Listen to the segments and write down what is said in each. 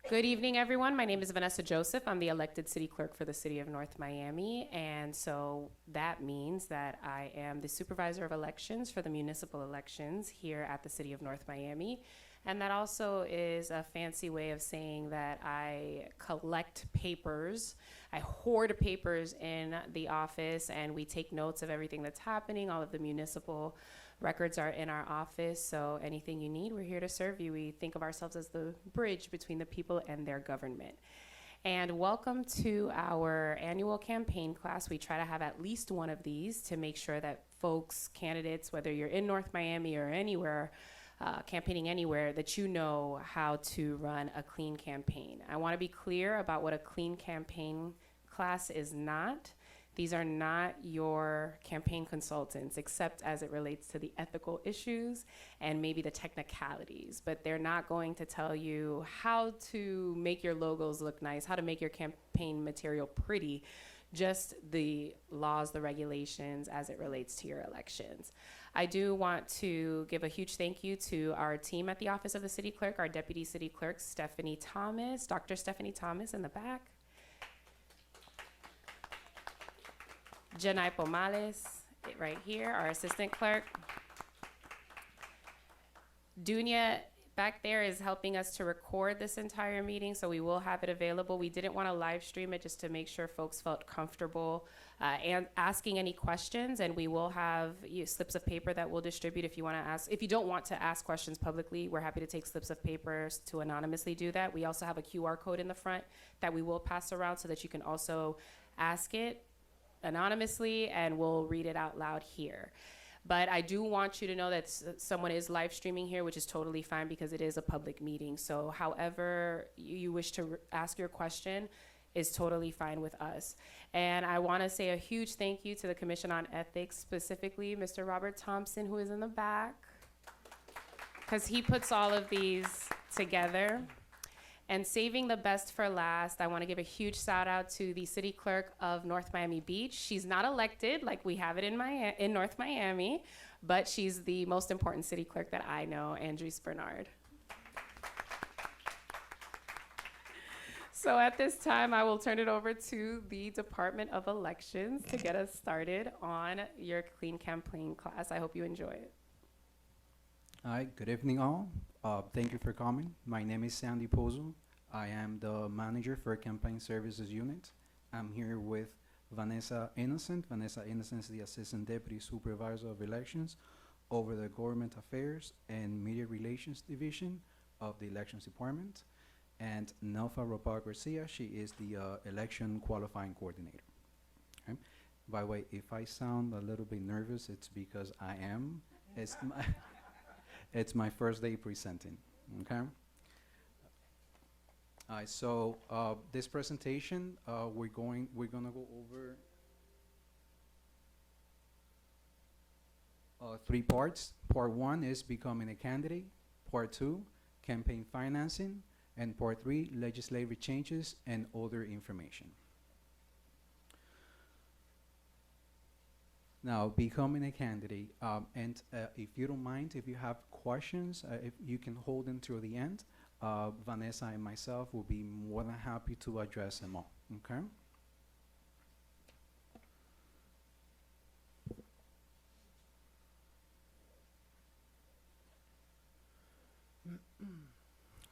Good evening, everyone. My name is Vanessa Joseph. I'm the elected city clerk for the city of North Miami. And so that means that I am the supervisor of elections for the municipal elections here at the city of North Miami. And that also is a fancy way of saying that I collect papers. I hoard papers in the office, and we take notes of everything that's happening. All of the municipal records are in our office, so anything you need, we're here to serve you. We think of ourselves as the bridge between the people and their government. And welcome to our annual campaign class. We try to have at least one of these to make sure that folks, candidates, whether you're in North Miami or anywhere, campaigning anywhere, that you know how to run a clean campaign. I want to be clear about what a clean campaign class is not. These are not your campaign consultants, except as it relates to the ethical issues and maybe the technicalities. But they're not going to tell you how to make your logos look nice, how to make your campaign material pretty, just the laws, the regulations as it relates to your elections. I do want to give a huge thank you to our team at the Office of the City Clerk, our Deputy City Clerk, Stephanie Thomas, Dr. Stephanie Thomas in the back. Janai Pomales, right here, our assistant clerk. Dunya back there is helping us to record this entire meeting, so we will have it available. We didn't want to live stream it just to make sure folks felt comfortable and asking any questions, and we will have slips of paper that we'll distribute if you want to ask. If you don't want to ask questions publicly, we're happy to take slips of paper to anonymously do that. We also have a QR code in the front that we will pass around so that you can also ask it anonymously, and we'll read it out loud here. But I do want you to know that someone is live streaming here, which is totally fine because it is a public meeting. So however you wish to ask your question is totally fine with us. And I want to say a huge thank you to the Commission on Ethics, specifically Mr. Robert Thompson, who is in the back, because he puts all of these together. And saving the best for last, I want to give a huge shout out to the city clerk of North Miami Beach. She's not elected like we have it in North Miami, but she's the most important city clerk that I know, Andrews Bernard. So at this time, I will turn it over to the Department of Elections to get us started on your clean campaign class. I hope you enjoy it. Hi, good evening all. Thank you for coming. My name is Sandy Pozo. I am the manager for Campaign Services Unit. I'm here with Vanessa Innocent. Vanessa Innocent is the Assistant Deputy Supervisor of Elections over the Government Affairs and Media Relations Division of the Elections Department. And Nelfa Ropa Garcia, she is the Election Qualifying Coordinator. Okay? By the way, if I sound a little bit nervous, it's because I am. It's my first day presenting, okay? So this presentation, we're gonna go over 3 parts. Part 1 is becoming a candidate. Part 2, campaign financing. And part 3, legislative changes and other information. Now, becoming a candidate, and if you don't mind, if you have questions, if you can hold them till the end, Vanessa and myself will be more than happy to address them all, okay?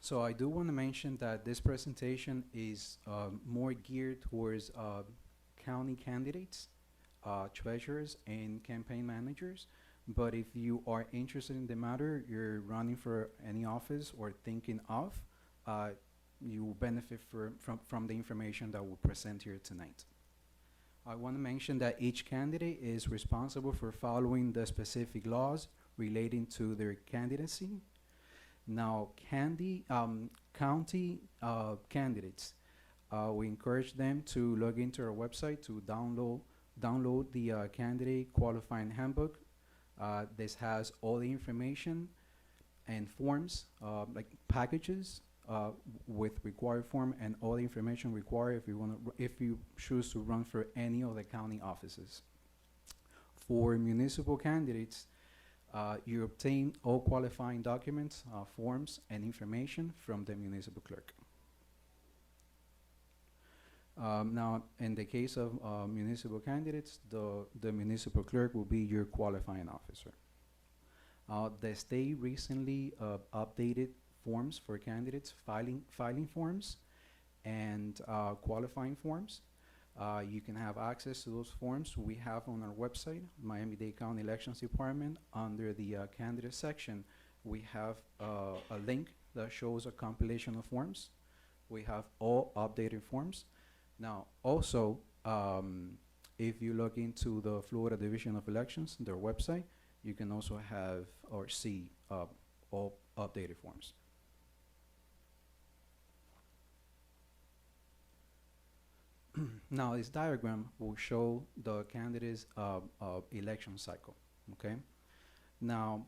So I do want to mention that this presentation is more geared towards county candidates, treasurers, and campaign managers. But if you are interested in the matter, you're running for any office or thinking of, you will benefit from the information that we'll present here tonight. I want to mention that each candidate is responsible for following the specific laws relating to their candidacy. Now, county candidates, we encourage them to log into our website to download the candidate qualifying handbook. This has all the information and forms, like packages with required form and all the information required if you choose to run for any of the county offices. For municipal candidates, you obtain all qualifying documents, forms, and information from the municipal clerk. Now, in the case of municipal candidates, the municipal clerk will be your qualifying officer. The state recently updated forms for candidates, filing forms, and qualifying forms. You can have access to those forms we have on our website, Miami-Dade County Elections Department. Under the candidate section, we have a link that shows a compilation of forms. We have all updated forms. Now, also, if you look into the Florida Division of Elections, their website, you can also have or see all updated forms. Now, this diagram will show the candidate's election cycle, okay? Now,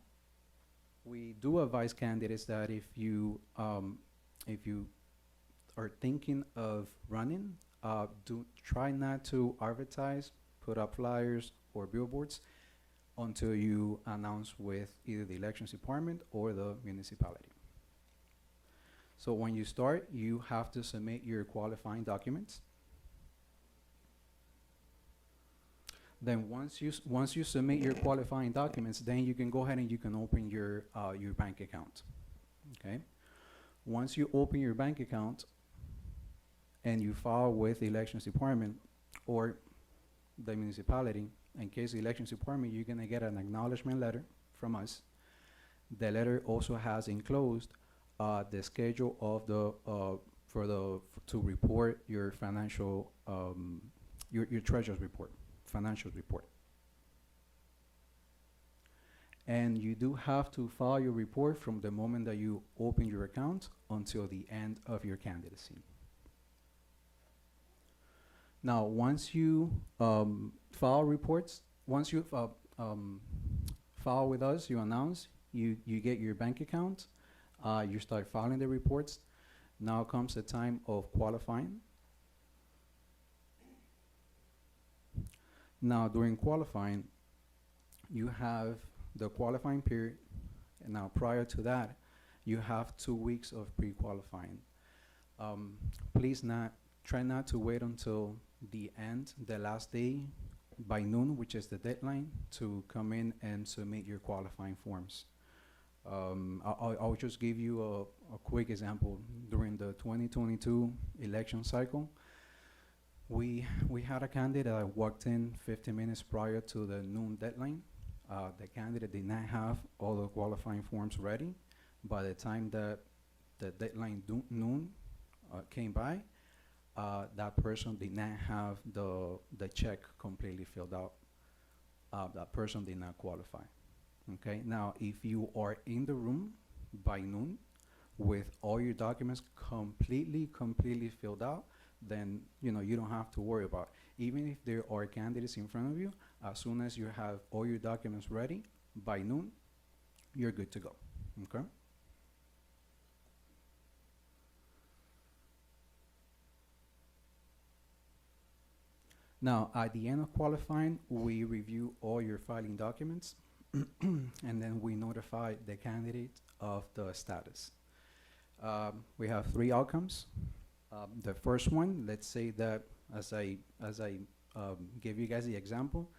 we do advise candidates that if you are thinking of running, do try not to advertise, put up flyers or billboards until you announce with either the elections department or the municipality. So when you start, you have to submit your qualifying documents. Then once you submit your qualifying documents, then you can go ahead and you can open your bank account. Okay. Once you open your bank account and you file with the elections department or the municipality, in case the elections department, you're gonna get an acknowledgement letter from us. The letter also has enclosed the schedule of to report your financial your treasurer's report. Financial report. And you do have to file your report from the moment that you open your account until the end of your candidacy. Now, once you file reports, once you file with us, you announce, you get your bank account, you start filing the reports. Now comes the time of qualifying. Now, during qualifying, you have the qualifying period, and now prior to that, you have 2 weeks of pre-qualifying. Please try not to wait until the end, the last day by noon, which is the deadline, to come in and submit your qualifying forms. I'll just give you a quick example. During the 2022 election cycle, we had a candidate that walked in 15 minutes prior to the noon deadline. The candidate did not have all the qualifying forms ready. By the time that the deadline noon came by, that person did not have the check completely filled out. That person did not qualify. Okay, now if you are in the room by noon with all your documents completely filled out, then you don't have to worry about it. Even if there are candidates in front of you, as soon as you have all your documents ready by noon, you're good to go. Okay. Now, at the end of qualifying, we review all your filing documents and then we notify the candidate of the status. We have 3 outcomes. The first one, let's say that as I gave you guys the example,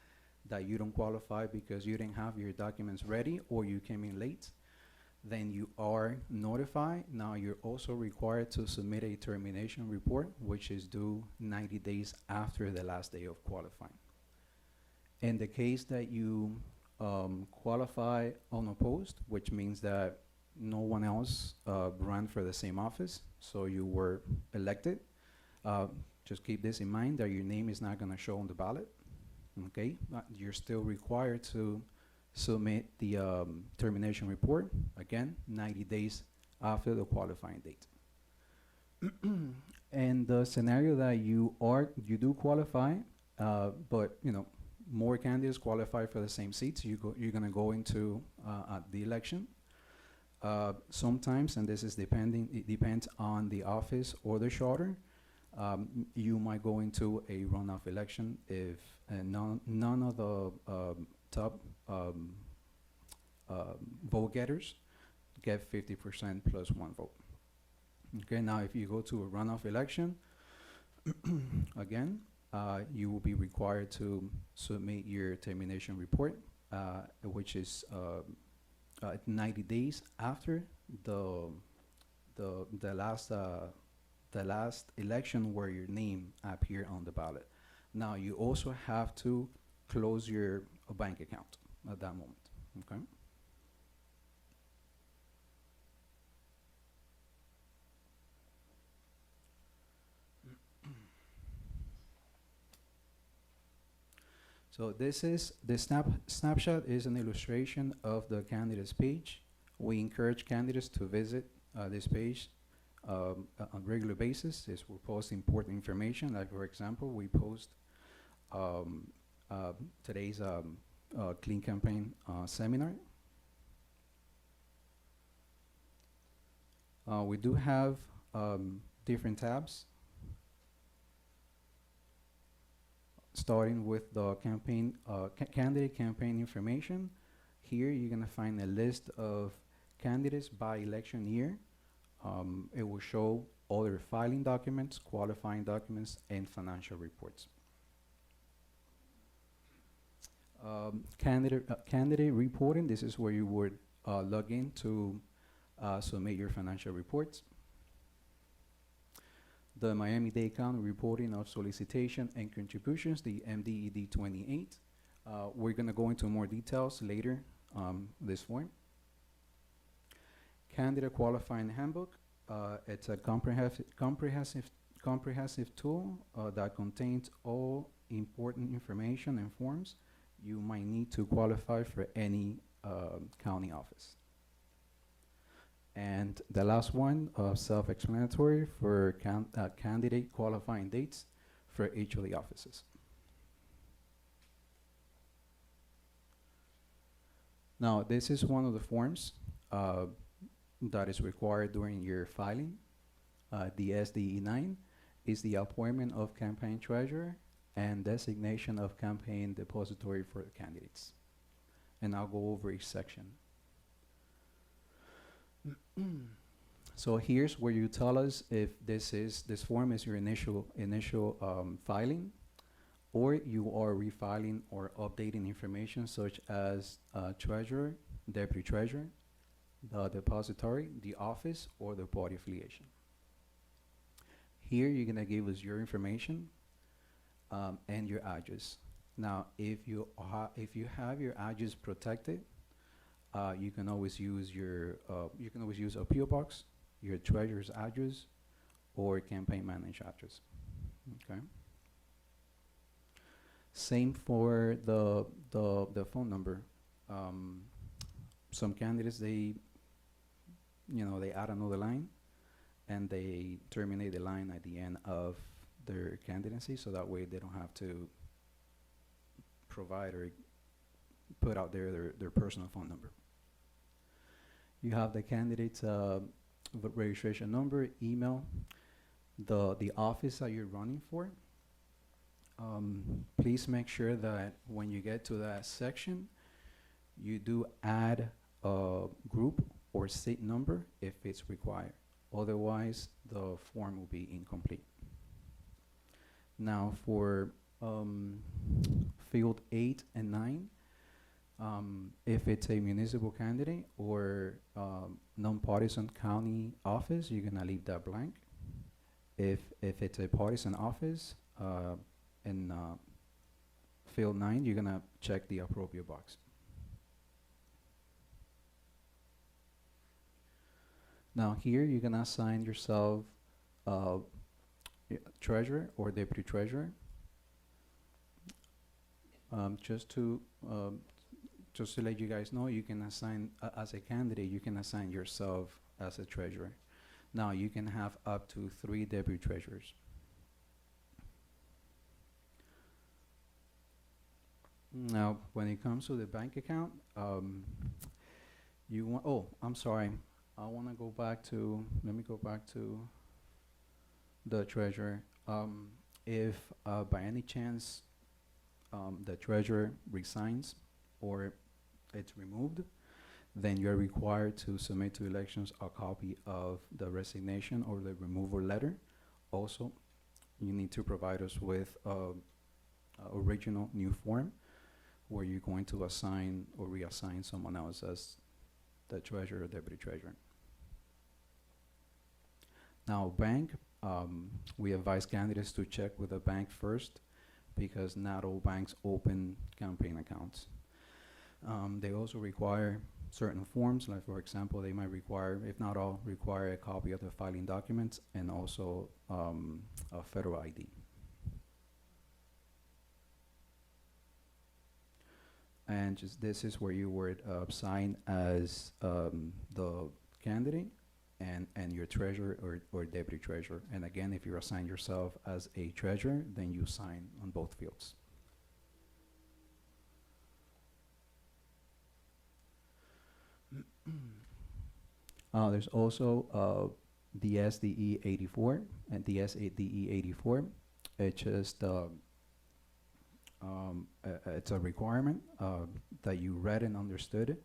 that you don't qualify because you didn't have your documents ready or you came in late, then you are notified. Now you're also required to submit a termination report, which is due 90 days after the last day of qualifying. In the case that you qualify unopposed, which means that no one else ran for the same office, so you were elected, just keep this in mind that your name is not going to show on the ballot. Okay, you're still required to submit the termination report, again, 90 days after the qualifying date. And the scenario that you do qualify, but more candidates qualify for the same seats, you're going to go into the election. Sometimes, and this is it depends on the office or the charter, you might go into a runoff election if none of the top vote getters get 50% plus 1 vote. Okay, now if you go to a runoff election, Again, you will be required to submit your termination report, which is 90 days after the the last the last election where your name appeared on the ballot. Now you also have to close your bank account at that moment. Okay. So this is the snapshot is an illustration of the candidates page. We encourage candidates to visit this page on regular basis. As we post important information, like for example, we post um, today's Clean Campaign seminar. We do have different tabs, starting with the candidate campaign information. Here you're gonna find a list of candidates by election year. It will show all their filing documents, qualifying documents, and financial reports. Candidate reporting, this is where you would log in to submit your financial reports. The Miami-Dade County reporting of solicitation and contributions, the MDED 28. We're gonna go into more details later this form. Candidate qualifying handbook. It's a comprehensive tool that contains all important information and forms you might need to qualify for any county office. And the last one, self-explanatory for candidate qualifying dates for each of the offices. Now, this is one of the forms that is required during your filing. The SDE 9 is the appointment of campaign treasurer and designation of campaign depository for the candidates. And I'll go over each section. So here's where you tell us if this form is your initial filing, or you are refiling or updating information such as treasurer, deputy treasurer, the depository, the office, or the party affiliation. Here you're gonna give us your information and your address. Now, if you have your address protected, you can always use a PO box, your treasurer's address, or campaign manager address. Okay. Same for the phone number. Some candidates they add another line, and they terminate the line at the end of their candidacy, so that way they don't have to provide or put out there their personal phone number. You have the candidate's registration number, email, the office that you're running for. Please make sure that when you get to that section, you do add a group or seat number if it's required. Otherwise, the form will be incomplete. Now for field 8 and 9, if it's a municipal candidate or non-partisan county office, you're gonna leave that blank. If it's a partisan office, in field 9, you're gonna check the appropriate box. Now here, you're gonna assign yourself treasurer or deputy treasurer. Just to let you guys know, you can assign, as a candidate, you can assign yourself as a treasurer. Now you can have up to 3 deputy treasurers. Now, when it comes to the bank account, you want, oh, I'm sorry. I want to go back to, let me go back to the treasurer. If by any chance the treasurer resigns or it's removed, then you're required to submit to elections a copy of the resignation or the removal letter. Also, you need to provide us with a original new form where you're going to assign or reassign someone else as the treasurer or deputy treasurer. Now, bank, we advise candidates to check with the bank first because not all banks open campaign accounts. They also require certain forms, like for example, they might require, if not all, require a copy of the filing documents and also a federal ID. And just this is where you would sign as the candidate and your treasurer or deputy treasurer. And again, if you assign yourself as a treasurer, then you sign on both fields. There's also the SDE 84 and the SADE 84. It's just it's a requirement that you read and understood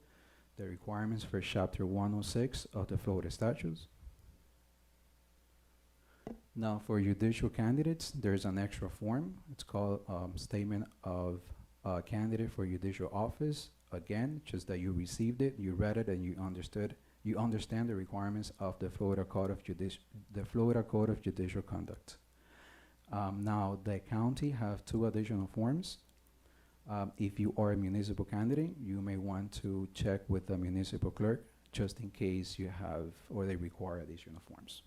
the requirements for Chapter 106 of the Florida statutes. Now, for judicial candidates, there's an extra form. It's called Statement of Candidate for Judicial Office. Again, just that you received it, you read it, and you understood. You understand the requirements of the Florida Code of Judicial Conduct. Now, the county have 2 additional forms. If you are a municipal candidate, you may want to check with the municipal clerk just in case you have or they require additional forms.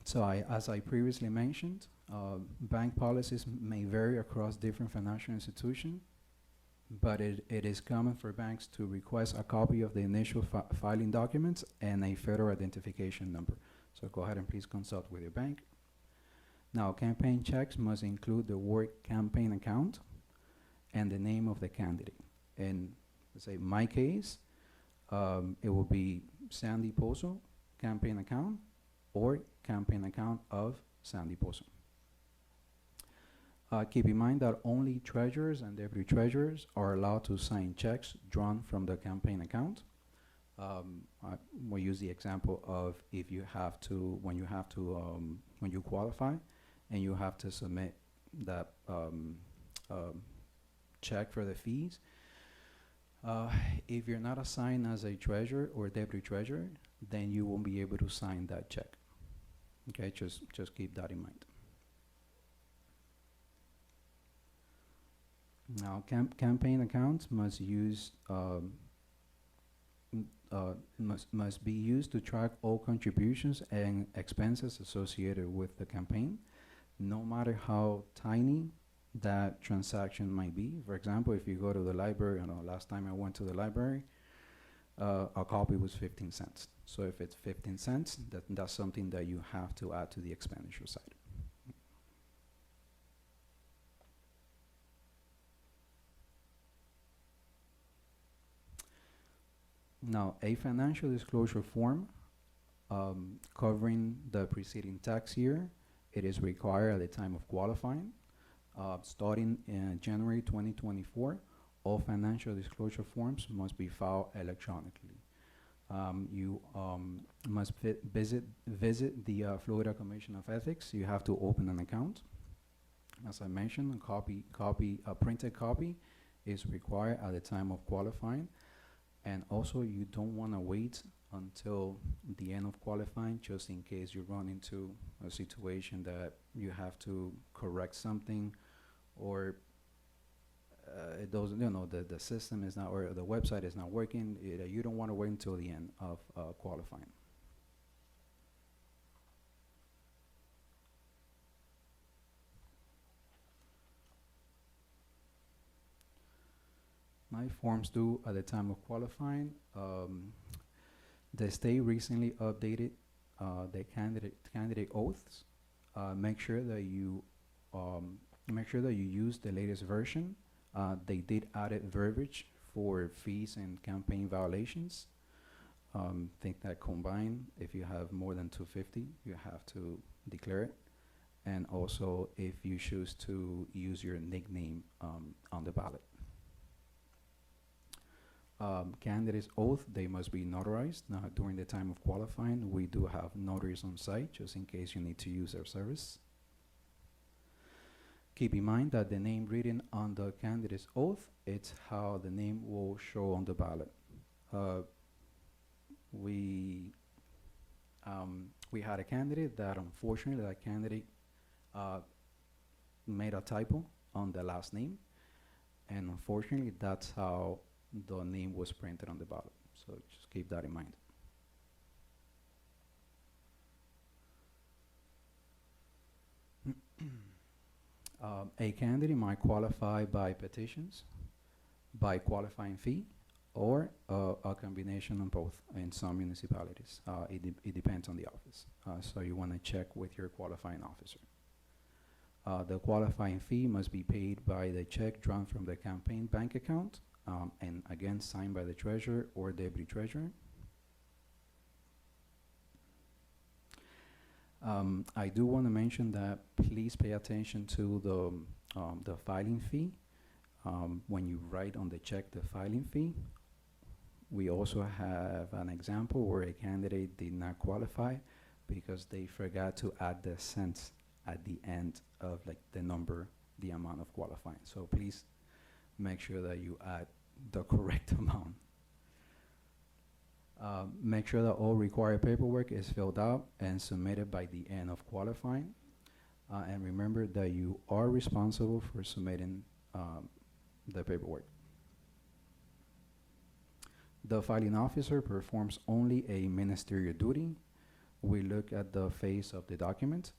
So as I previously mentioned, bank policies may vary across different financial institutions, but it is common for banks to request a copy of the initial filing documents and a federal identification number. So go ahead and please consult with your bank. Now, campaign checks must include the word campaign account and the name of the candidate. In, let's say, my case, it will be Sandy Pozo campaign account or campaign account of Sandy Pozo. Keep in mind that only treasurers and deputy treasurers are allowed to sign checks drawn from the campaign account. We use the example of if you have to, when you qualify and you have to submit that check for the fees. If you're not assigned as a treasurer or deputy treasurer, then you won't be able to sign that check. Okay, just keep that in mind. Now, campaign accounts must be used to track all contributions and expenses associated with the campaign, no matter how tiny that transaction might be. For example, if you go to the library, last time I went to the library, a copy was 15 cents. So if it's 15 cents, that's something that you have to add to the expenditure side. Now, a financial disclosure form covering the preceding tax year, it is required at the time of qualifying. Starting in January 2024, all financial disclosure forms must be filed electronically. You must visit the Florida Commission of Ethics. You have to open an account. As I mentioned, a printed copy is required at the time of qualifying. And also, you don't want to wait until the end of qualifying, just in case you run into a situation that you have to correct something, or it doesn't, the system is not, or the website is not working. You don't want to wait until the end of qualifying. My forms due at the time of qualifying. The state recently updated the candidate oaths. Make sure that you use the latest version. They did added verbiage for fees and campaign violations. Think that combined, if you have more than 250, you have to declare it. and also if you choose to use your nickname on the ballot. Candidates' oath, they must be notarized. Now, during the time of qualifying, we do have notaries on site, just in case you need to use their service. Keep in mind that the name written on the candidate's oath, it's how the name will show on the ballot. We had a candidate that, unfortunately, that candidate made a typo on the last name, and unfortunately, that's how the name was printed on the ballot. So just keep that in mind. A candidate might qualify by petitions, by qualifying fee, or a combination of both in some municipalities. It depends on the office. So you want to check with your qualifying officer. The qualifying fee must be paid by the check drawn from the campaign bank account, and again signed by the treasurer or deputy treasurer. I do want to mention that please pay attention to the filing fee. When you write on the check the filing fee, we also have an example where a candidate did not qualify because they forgot to add the cents at the end of like the number, the amount of qualifying. So please make sure that you add the correct amount. Make sure that all required paperwork is filled out and submitted by the end of qualifying. And remember that you are responsible for submitting the paperwork. The filing officer performs only a ministerial duty. We look at the face of the document.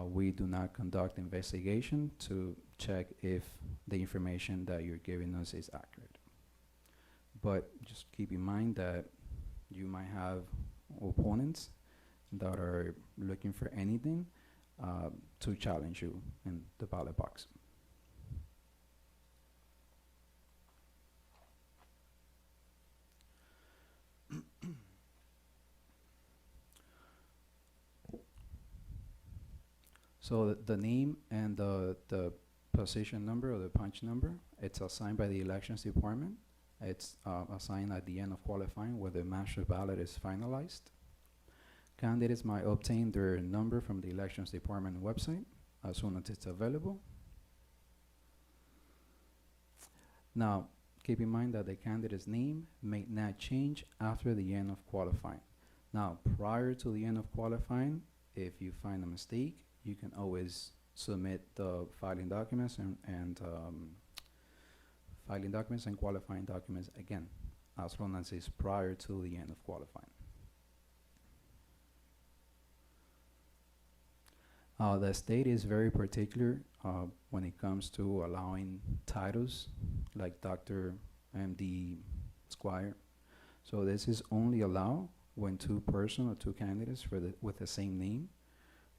We do not conduct investigation to check if the information that you're giving us is accurate. But just keep in mind that you might have opponents that are looking for anything to challenge you in the ballot box. So the name and the position number or the punch number, it's assigned by the elections department. It's assigned at the end of qualifying where the master ballot is finalized. Candidates might obtain their number from the elections department website as soon as it's available. Now, keep in mind that the candidate's name may not change after the end of qualifying. Now, prior to the end of qualifying, if you find a mistake, you can always submit the filing documents and qualifying documents again, as long as it's prior to the end of qualifying. The state is very particular when it comes to allowing titles like Dr. MD Squire. So this is only allowed when two persons or two candidates with the same name.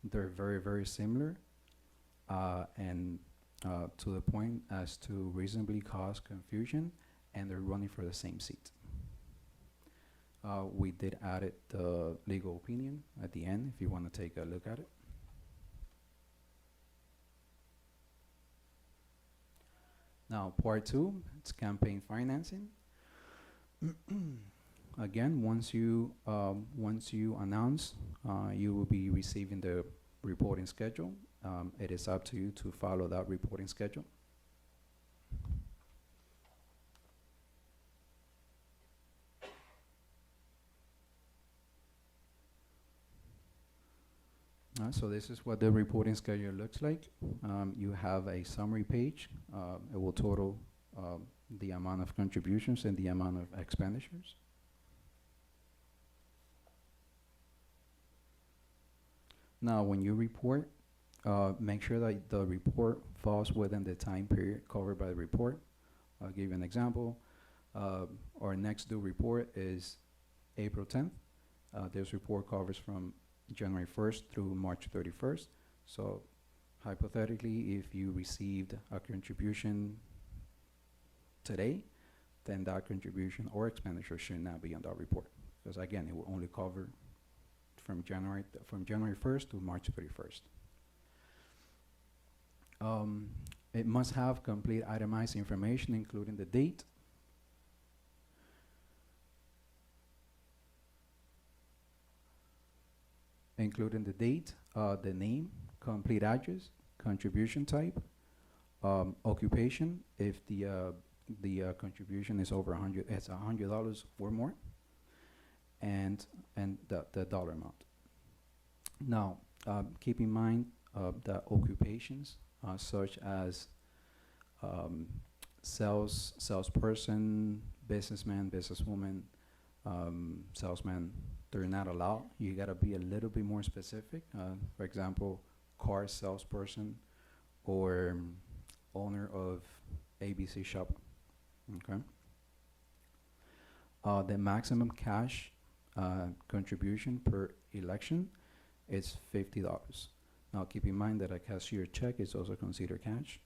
They're very, very similar and to the point as to reasonably cause confusion, and they're running for the same seat. We did add the legal opinion at the end if you want to take a look at it. Now, part 2, it's campaign financing. Again, once you announce, you will be receiving the reporting schedule. It is up to you to follow that reporting schedule. So this is what the reporting schedule looks like. You have a summary page. It will total the amount of contributions and the amount of expenditures. Now, when you report, make sure that the report falls within the time period covered by the report. I'll give you an example. Our next due report is April 10th. This report covers from January 1st through March 31st. So hypothetically, if you received a contribution today, then that contribution or expenditure should not be on that report. Because again, it will only cover from January 1st to March 31st. Um, it must have complete itemized information, including the date, the name, complete address, contribution type, occupation, if the contribution is over it's $100 or more, and the dollar amount. Now, keep in mind that occupations such as salesperson, businessman, businesswoman, salesman, they're not allowed. You gotta be a little bit more specific. For example, car salesperson or owner of ABC shop. Okay. The maximum cash contribution per election is $50. Now keep in mind that a cashier check is also considered cash.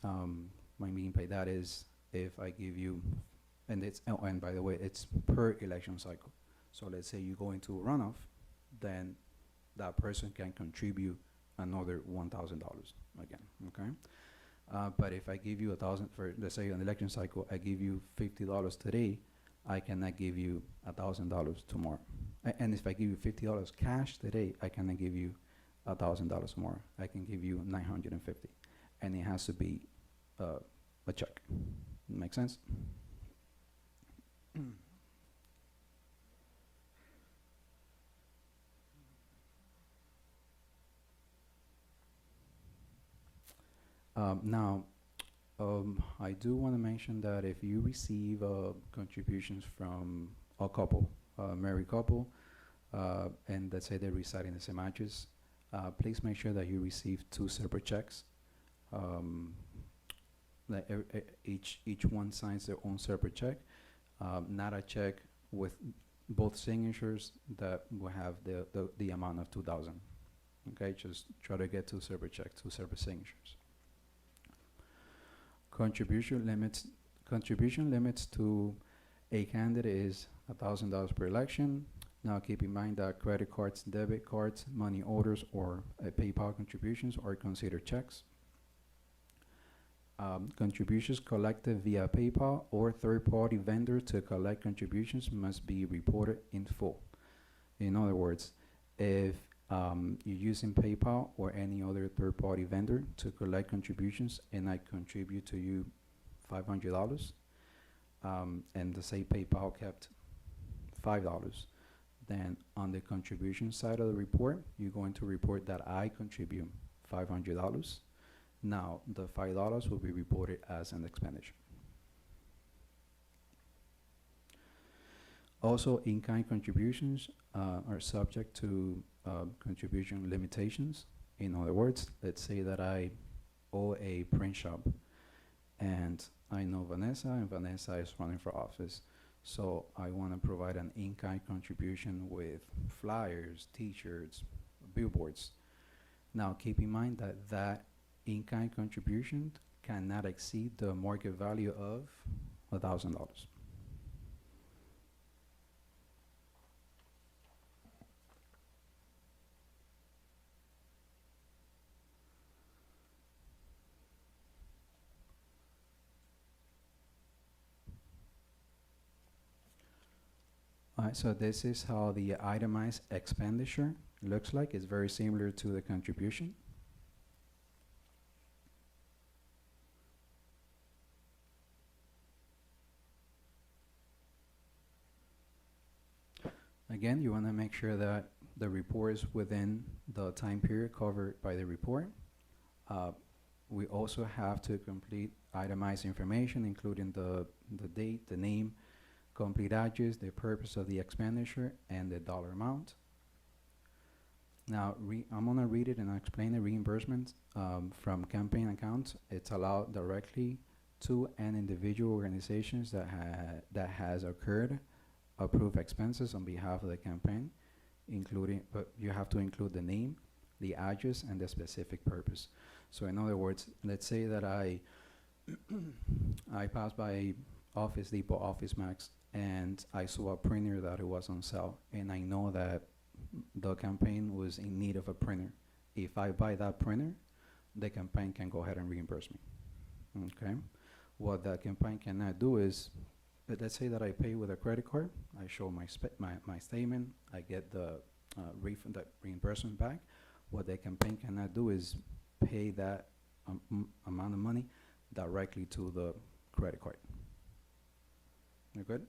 What I mean by that is if I give you, and by the way, it's per election cycle. So let's say you go into a runoff, then that person can contribute another $1,000 again, okay? But if I give you $1,000 for, let's say, an election cycle, I give you $50 today, I cannot give you $1,000 tomorrow. And if I give you $50 cash today, I cannot give you $1,000 tomorrow. I can give you 950, and it has to be a check. Make sense? Now, I do want to mention that if you receive contributions from a couple, a married couple, and let's say they reside in the same address, please make sure that you receive 2 separate checks. Like each one signs their own separate check, not a check with both signatures that will have the amount of 2,000. Okay, just try to get 2 separate checks, 2 separate signatures. Contribution limits to a candidate is $1,000 per election. Now keep in mind that credit cards, debit cards, money orders, or PayPal contributions are considered checks. Contributions collected via PayPal or third-party vendor to collect contributions must be reported in full. In other words, if you're using PayPal or any other third-party vendor to collect contributions, and I contribute to you $500, and to say PayPal kept $5, then on the contribution side of the report, you're going to report that I contribute $500. Now, the $5 will be reported as an expenditure. Also, in-kind contributions are subject to contribution limitations. In other words, let's say that I owe a print shop, and I know Vanessa, and Vanessa is running for office. So I want to provide an in-kind contribution with flyers, t-shirts, billboards. Now, keep in mind that that in-kind contribution cannot exceed the market value of $1,000. Alright, so this is how the itemized expenditure looks like. It's very similar to the contribution. Again, you want to make sure that the report is within the time period covered by the report. We also have to complete itemized information, including the date, the name, complete address, the purpose of the expenditure, and the dollar amount. Now, I'm going to read it and explain the reimbursement from campaign accounts. It's allowed directly to an individual organizations that has occurred approved expenses on behalf of the campaign, but you have to include the name, the address, and the specific purpose. So in other words, let's say that I pass by Office Depot, Office Max, and I saw a printer that it was on sale, and I know that the campaign was in need of a printer. If I buy that printer, the campaign can go ahead and reimburse me. Okay? What the campaign cannot do is, let's say that I pay with a credit card, I show my statement, I get the refund, that reimbursement back. What the campaign cannot do is pay that amount of money directly to the credit card. You good?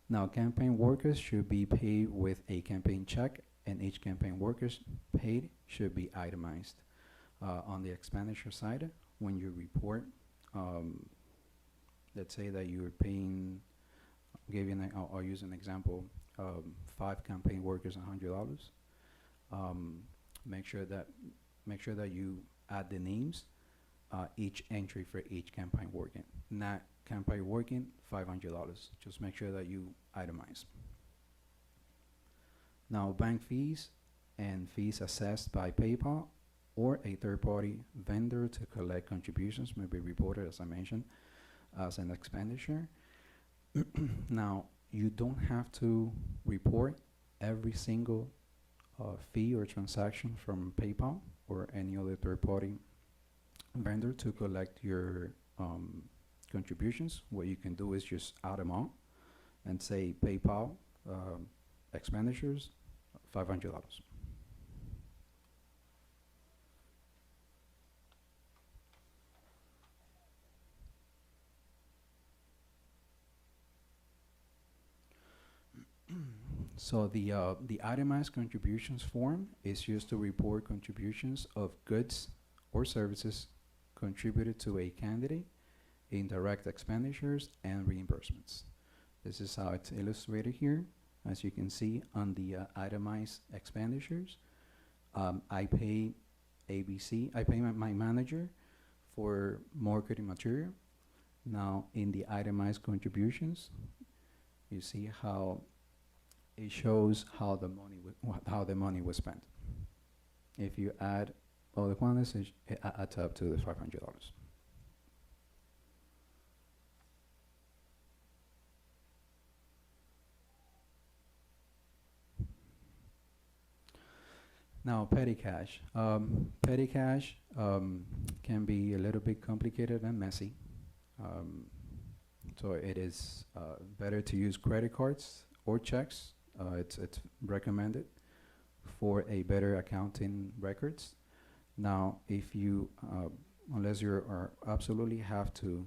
Now, campaign workers should be paid with a campaign check, and each campaign workers paid should be itemized. On the expenditure side, when you report, let's say that you're paying, I'll use an example, 5 campaign workers $100. Make sure that you add the names, each entry for each campaign working, not campaign working $500. Just make sure that you itemize. Now, bank fees and fees assessed by PayPal or a third-party vendor to collect contributions may be reported, as I mentioned, as an expenditure. Now, you don't have to report every single fee or transaction from PayPal or any other third-party vendor to collect your contributions. What you can do is just add them all and say PayPal expenditures $500. So the itemized contributions form is used to report contributions of goods or services contributed to a candidate in direct expenditures and reimbursements. This is how it's illustrated here. As you can see on the itemized expenditures, I pay ABC, I pay my manager for marketing material. Now in the itemized contributions, you see how it shows how the money was spent. If you add all the quantities, it adds up to the $500. Now, petty cash. Petty cash can be a little bit complicated and messy. So it is better to use credit cards or checks. It's recommended for a better accounting records. Now, if you, unless you are absolutely have to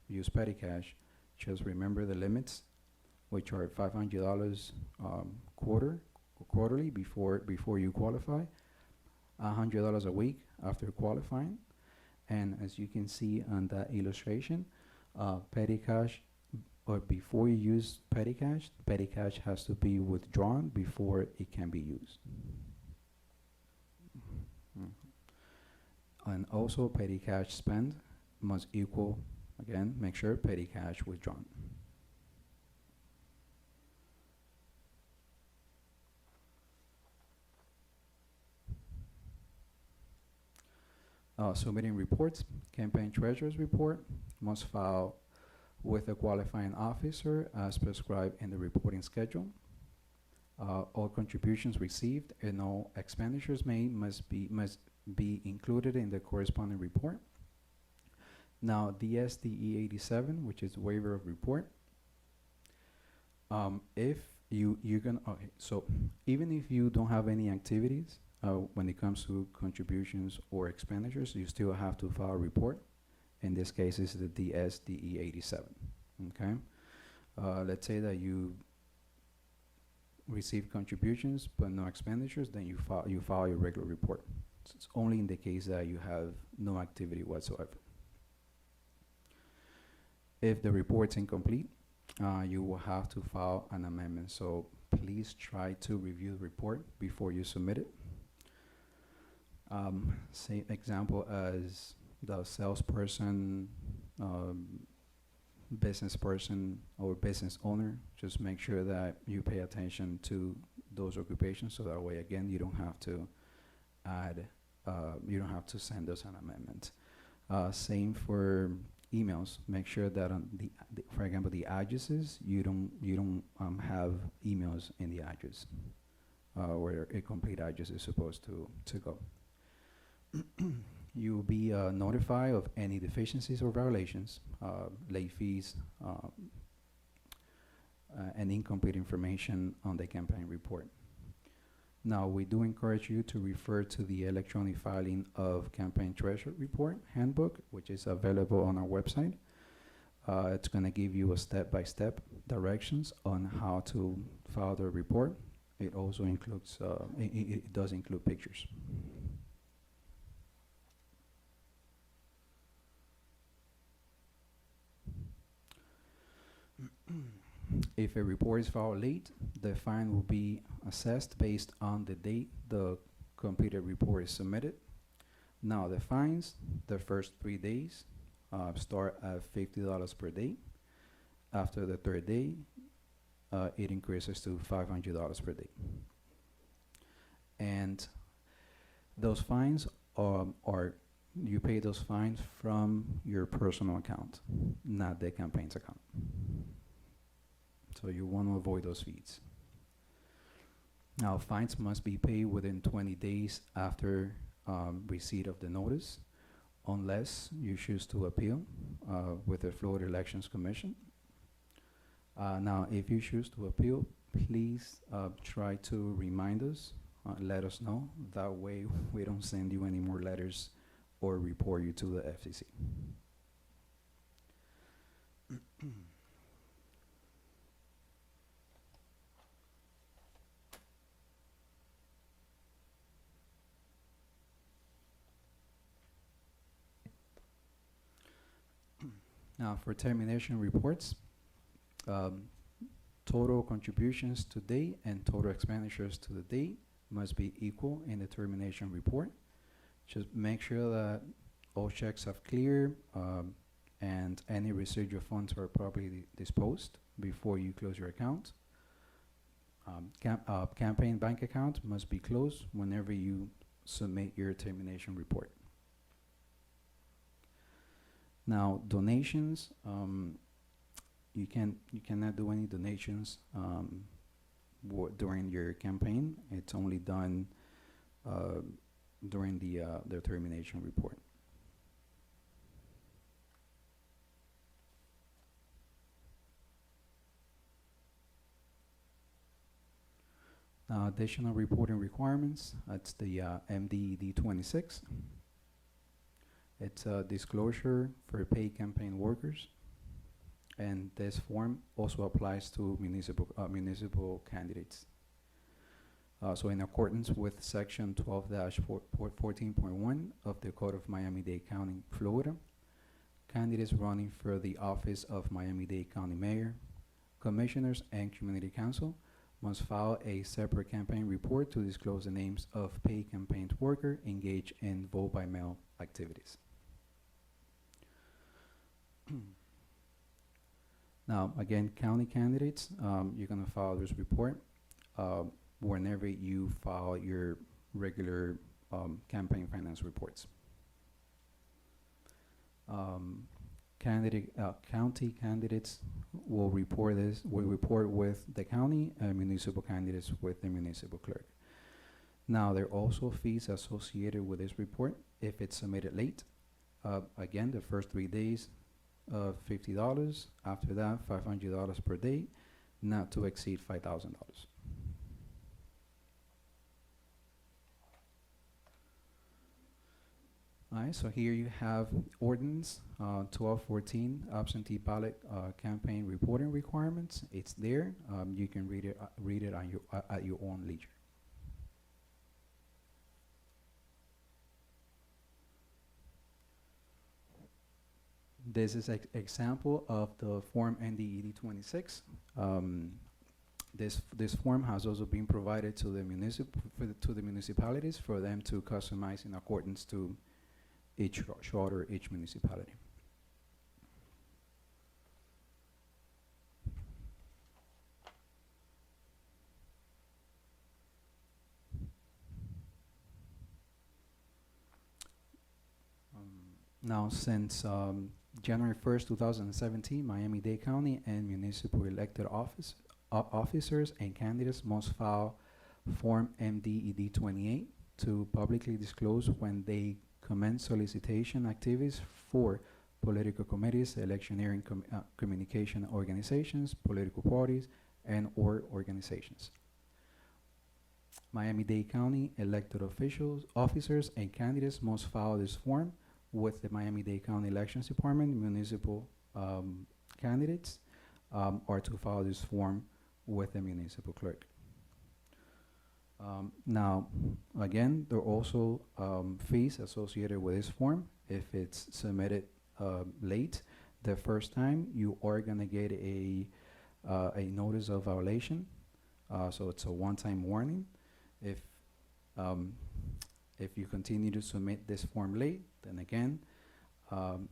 use petty cash, just remember the limits, which are $500 quarterly before you qualify, $100 a week after qualifying, and as you can see on that illustration, petty cash, or before you use petty cash has to be withdrawn before it can be used. And also petty cash spent must equal, again, make sure petty cash withdrawn. Submitting reports, campaign treasurer's report must file with a qualifying officer as prescribed in the reporting schedule. All contributions received and all expenditures made must be included in the corresponding report. Now, DSDE 87, which is waiver of report, if you're gonna, okay, so even if you don't have any activities when it comes to contributions or expenditures, you still have to file a report. In this case, it's the DSDE 87, okay? Let's say that you receive contributions but no expenditures, then you file your regular report. So it's only in the case that you have no activity whatsoever. If the report's incomplete, you will have to file an amendment. So please try to review the report before you submit it. Say example as the salesperson, business person, or business owner. Just make sure that you pay attention to those occupations, so that way, again, you don't have to add, you don't have to send us an amendment. Same for emails, make sure that on for example, the addresses, you don't have emails in the address where a complete address is supposed to go. You will be notified of any deficiencies or violations, late fees, and incomplete information on the campaign report. Now, we do encourage you to refer to the electronic filing of campaign treasury report handbook, which is available on our website. It's going to give you a step-by-step directions on how to file the report. It also includes, it does include pictures. If a report is filed late, the fine will be assessed based on the date the completed report is submitted. Now, the fines, the first 3 days, start at $50 per day. After the third day, it increases to $500 per day. And those fines you pay those fines from your personal account, not the campaign's account. So you want to avoid those fees. Now, fines must be paid within 20 days after receipt of the notice, unless you choose to appeal with the Florida Elections Commission. Now, if you choose to appeal, please try to remind us, let us know. That way, we don't send you any more letters or report you to the FCC. Now, for termination reports, total contributions to date and total expenditures to the date must be equal in the termination report. Just make sure that all checks have cleared and any residual funds are properly disposed before you close your account. Campaign bank account must be closed whenever you submit your termination report. Now, donations, you cannot do any donations during your campaign. It's only done during the termination report. Additional reporting requirements, that's the MDED 26. It's a disclosure for paid campaign workers, and this form also applies to municipal candidates. So in accordance with section 12-14.1 of the Code of Miami-Dade County, Florida, candidates running for the office of Miami-Dade County Mayor, Commissioners, and Community Council must file a separate campaign report to disclose the names of paid campaign workers engaged in vote-by-mail activities. Now, again, county candidates, you're going to file this report whenever you file your regular campaign finance reports. County candidates will report with the county, and municipal candidates with the municipal clerk. Now, there are also fees associated with this report if it's submitted late. Again, the first 3 days, $50. After that, $500 per day, not to exceed $5,000. All right, so here you have ordinance 1214 absentee ballot campaign reporting requirements. It's there. You can read it at your own leisure. This is an example of the form NDED 26. This form has also been provided to the municipalities for them to customize in accordance to each charter, each municipality. Now, since January 1st, 2017, Miami-Dade County and municipal elected officers and candidates must file Form MDED 28 to publicly disclose when they commence solicitation activities for political committees, electioneering communication organizations, political parties, and or organizations. Miami-Dade County elected officers and candidates must file this form with the Miami-Dade County Elections Department. Municipal candidates are to file this form with the municipal clerk. Now, again, there are also fees associated with this form. If it's submitted late the first time, you are gonna get a notice of violation. So it's a one-time warning. If you continue to submit this form late, then again,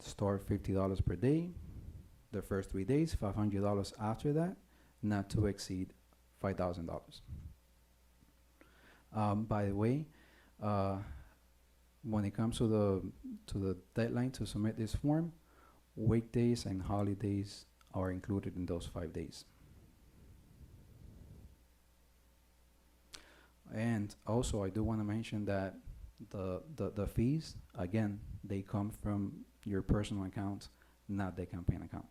start $50 per day, the first 3 days, $500 after that, not to exceed $5,000. By the way, when it comes to the deadline to submit this form, weekdays and holidays are included in those 5 days. And also, I do want to mention that the fees, again, they come from your personal account, not the campaign account.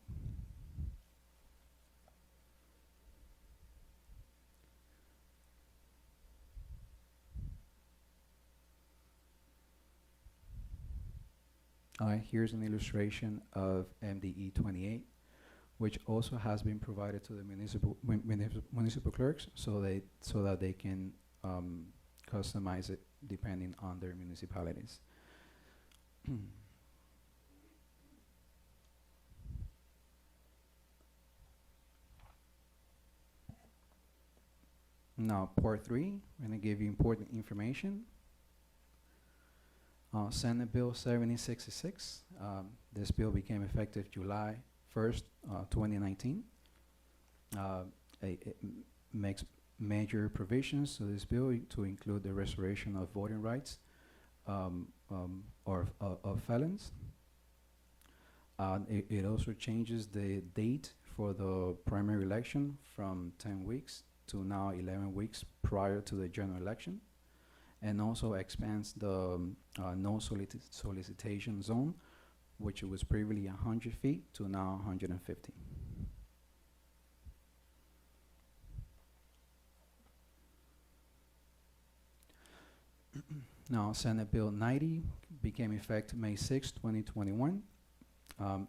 Here's an illustration of MDE 28, which also has been provided to the municipal clerks, so that they can customize it depending on their municipalities. Now, part 3, I'm going to give you important information. Senate Bill 7066. This bill became effective July 1st, 2019. It makes major provisions to this bill to include the restoration of voting rights of felons. It also changes the date for the primary election from 10 weeks to now 11 weeks prior to the general election, and also expands the no solicitation zone, which was previously 100 feet to now 150. Now, Senate Bill 90 became effective May 6, 2021.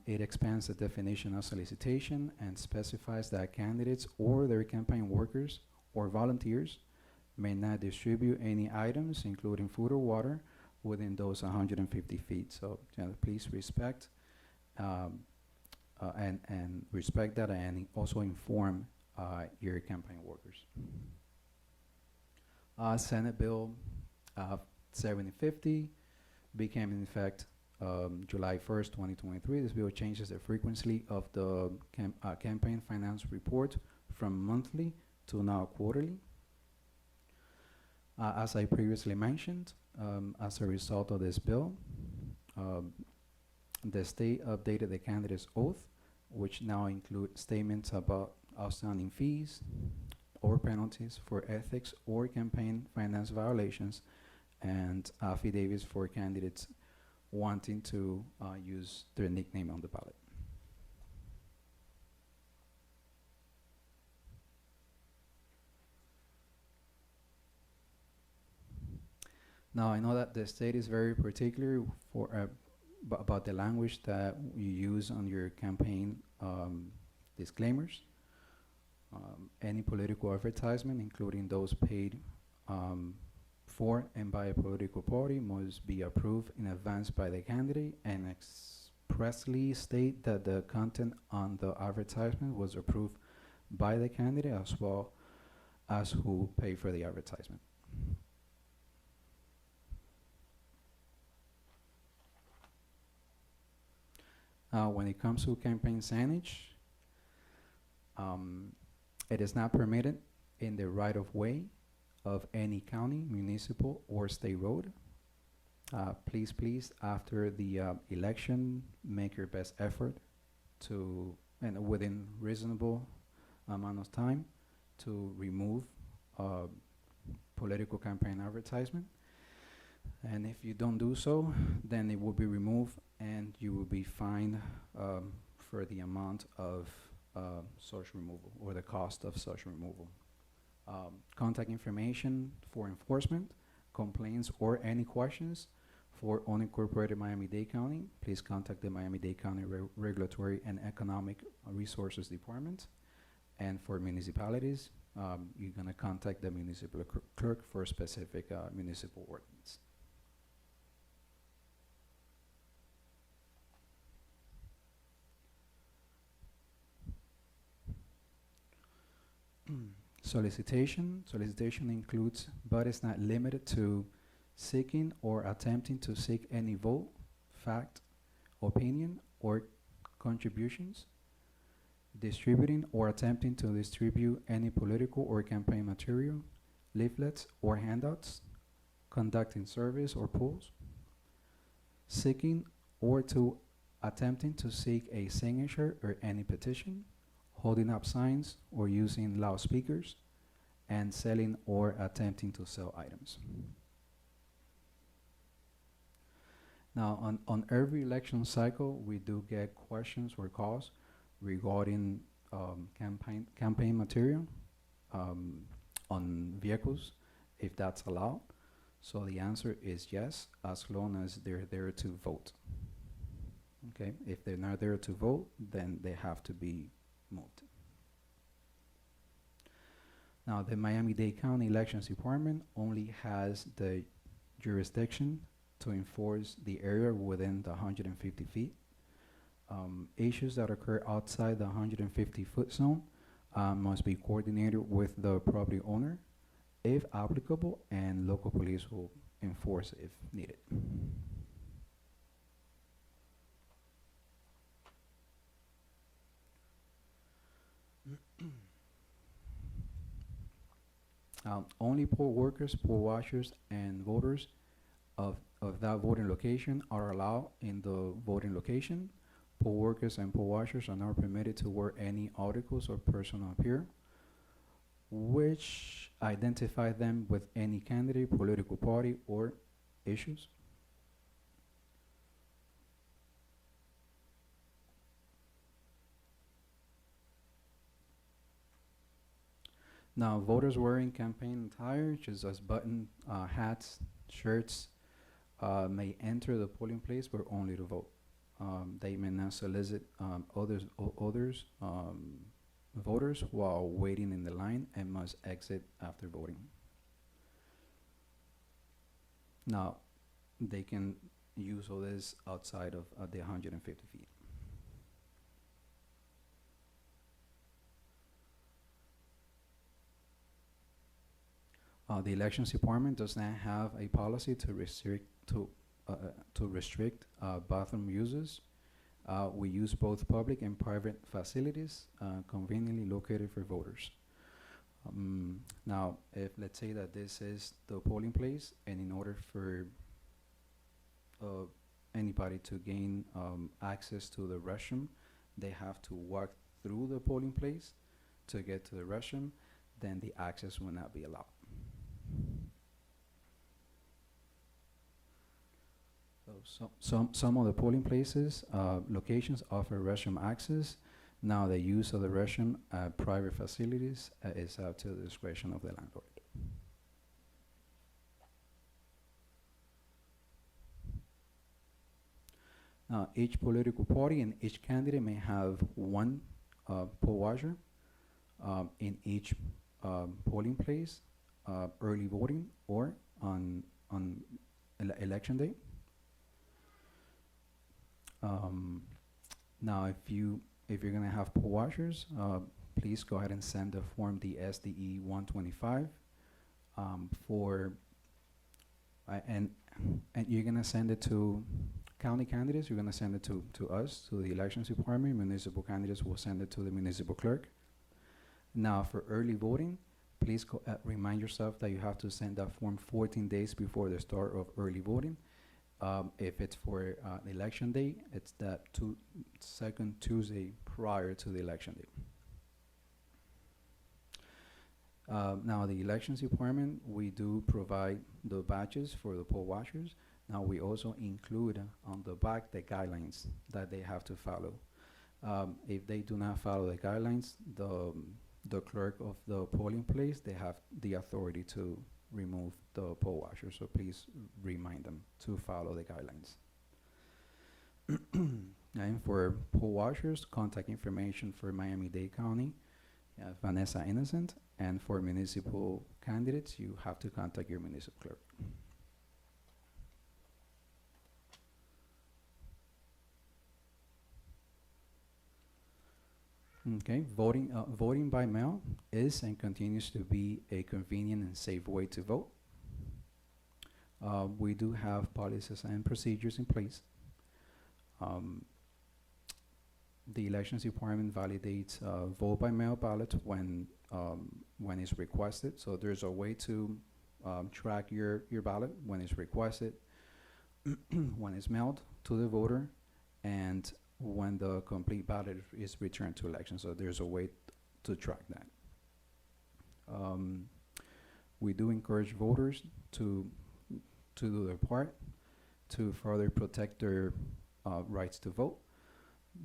It expands the definition of solicitation and specifies that candidates or their campaign workers or volunteers may not distribute any items, including food or water, within those 150 feet. So please respect and respect that, and also inform your campaign workers. Senate Bill 7050 became in effect July 1st, 2023. This bill changes the frequency of the campaign finance report from monthly to now quarterly. As I previously mentioned, as a result of this bill, the state updated the candidate's oath, which now include statements about outstanding fees or penalties for ethics or campaign finance violations, and affidavits for candidates wanting to use their nickname on the ballot. Now, I know that the state is very particular for about the language that you use on your campaign disclaimers. Any political advertisement, including those paid for and by a political party, must be approved in advance by the candidate and expressly state that the content on the advertisement was approved by the candidate, as well as who paid for the advertisement. When it comes to campaign signage, it is not permitted in the right-of-way of any county, municipal, or state road. Please, after the election, make your best effort to, and within reasonable amount of time, to remove uh, political campaign advertisement. And if you don't do so, then it will be removed and you will be fined for the amount of such removal or the cost of such removal. Contact information for enforcement, complaints, or any questions for unincorporated Miami-Dade County, please contact the Miami-Dade County Regulatory and Economic Resources Department. And for municipalities, you're gonna contact the municipal clerk for a specific municipal ordinance. Solicitation includes, but is not limited to, seeking or attempting to seek any vote, fact, opinion, or contributions, distributing or attempting to distribute any political or campaign material, leaflets or handouts, conducting surveys or polls, seeking or to attempting to seek a signature or any petition, holding up signs or using loudspeakers, and selling or attempting to sell items. Now, on every election cycle, we do get questions or calls regarding campaign material on vehicles, if that's allowed. So the answer is yes, as long as they're there to vote. Okay, if they're not there to vote, then they have to be moved. Now, the Miami-Dade County Elections Department only has the jurisdiction to enforce the area within the 150 feet. Issues that occur outside the 150-foot zone must be coordinated with the property owner, if applicable, and local police will enforce if needed. Only poll workers, poll watchers, and voters of that voting location are allowed in the voting location. Poll workers and poll watchers are not permitted to wear any articles or personal apparel which identify them with any candidate, political party, or issues. Now, voters wearing campaign attire, such as button hats, shirts, may enter the polling place, but only to vote. They may not solicit others voters while waiting in the line and must exit after voting. Now, they can use all this outside of the 150 feet. The elections department does not have a policy to restrict bathroom uses. We use both public and private facilities conveniently located for voters. Now, if let's say that this is the polling place, and in order for anybody to gain access to the restroom, they have to walk through the polling place to get to the restroom, then the access will not be allowed. So some of the polling places, locations offer restroom access. Now the use of the restroom at private facilities is up to the discretion of the landlord. Each political party and each candidate may have one poll watcher in each polling place, early voting or on election day. Now, if you're gonna have poll watchers, please go ahead and send the form DSDE 125 and you're gonna send it to county candidates. You're gonna send it to us, to the elections department. Municipal candidates will send it to the municipal clerk. Now, for early voting, please remind yourself that you have to send that form 14 days before the start of early voting. If it's for election day, it's that second Tuesday prior to the election day. Now, the elections department, we do provide the badges for the poll watchers. Now, we also include on the back the guidelines that they have to follow. If they do not follow the guidelines, the clerk of the polling place, they have the authority to remove the poll watcher. So please remind them to follow the guidelines. And for poll watchers, contact information for Miami-Dade County, Vanessa Innocent, and for municipal candidates, you have to contact your municipal clerk. Okay, voting by mail is and continues to be a convenient and safe way to vote. We do have policies and procedures in place. The elections department validates vote by mail ballots when it's requested. So there's a way to track your ballot when it's requested, when it's mailed to the voter, and when the complete ballot is returned to election. So there's a way to track that. We do encourage voters to do their part to further protect their rights to vote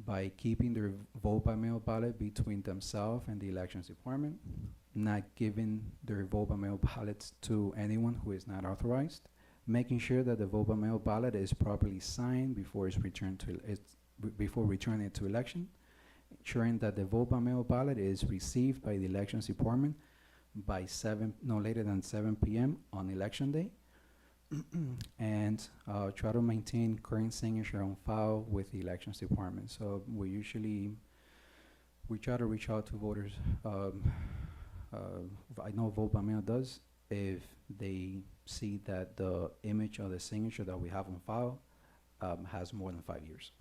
by keeping their vote by mail ballot between themselves and the elections department, not giving their vote by mail ballots to anyone who is not authorized, making sure that the vote by mail ballot is properly signed before it's returned to before returning it to election, ensuring that the vote by mail ballot is received by the elections department by no later than 7 p.m. on election day, and try to maintain current signature on file with the elections department. So we try to reach out to voters. I know vote by mail does if they see that the image of the signature that we have on file has more than 5 years.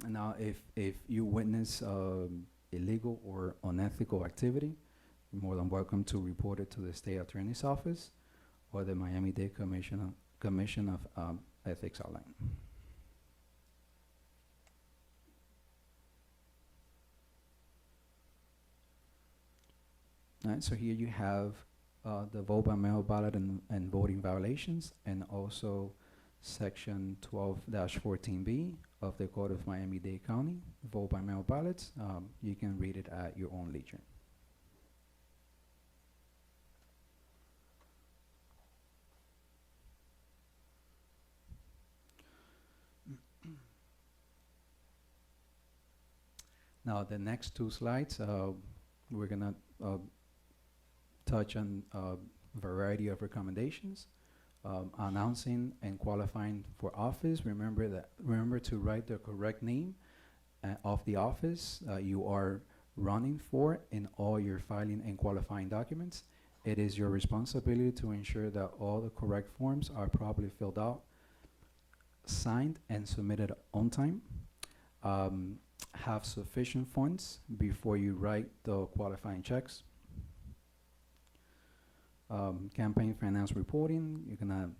Now, if you witness illegal or unethical activity, you're more than welcome to report it to the state attorney's office or the Miami-Dade Commission of Ethics Outline. All right, so here you have the vote by mail ballot and voting violations, and also section 12-14B of the Code of Miami-Dade County, vote by mail ballots. You can read it at your own leisure. Now, the next two slides, we're gonna touch on a variety of recommendations. Announcing and qualifying for office. Remember to write the correct name of the office you are running for in all your filing and qualifying documents. It is your responsibility to ensure that all the correct forms are properly filled out, signed, and submitted on time. Have sufficient funds before you write the qualifying checks. Campaign finance reporting, you're gonna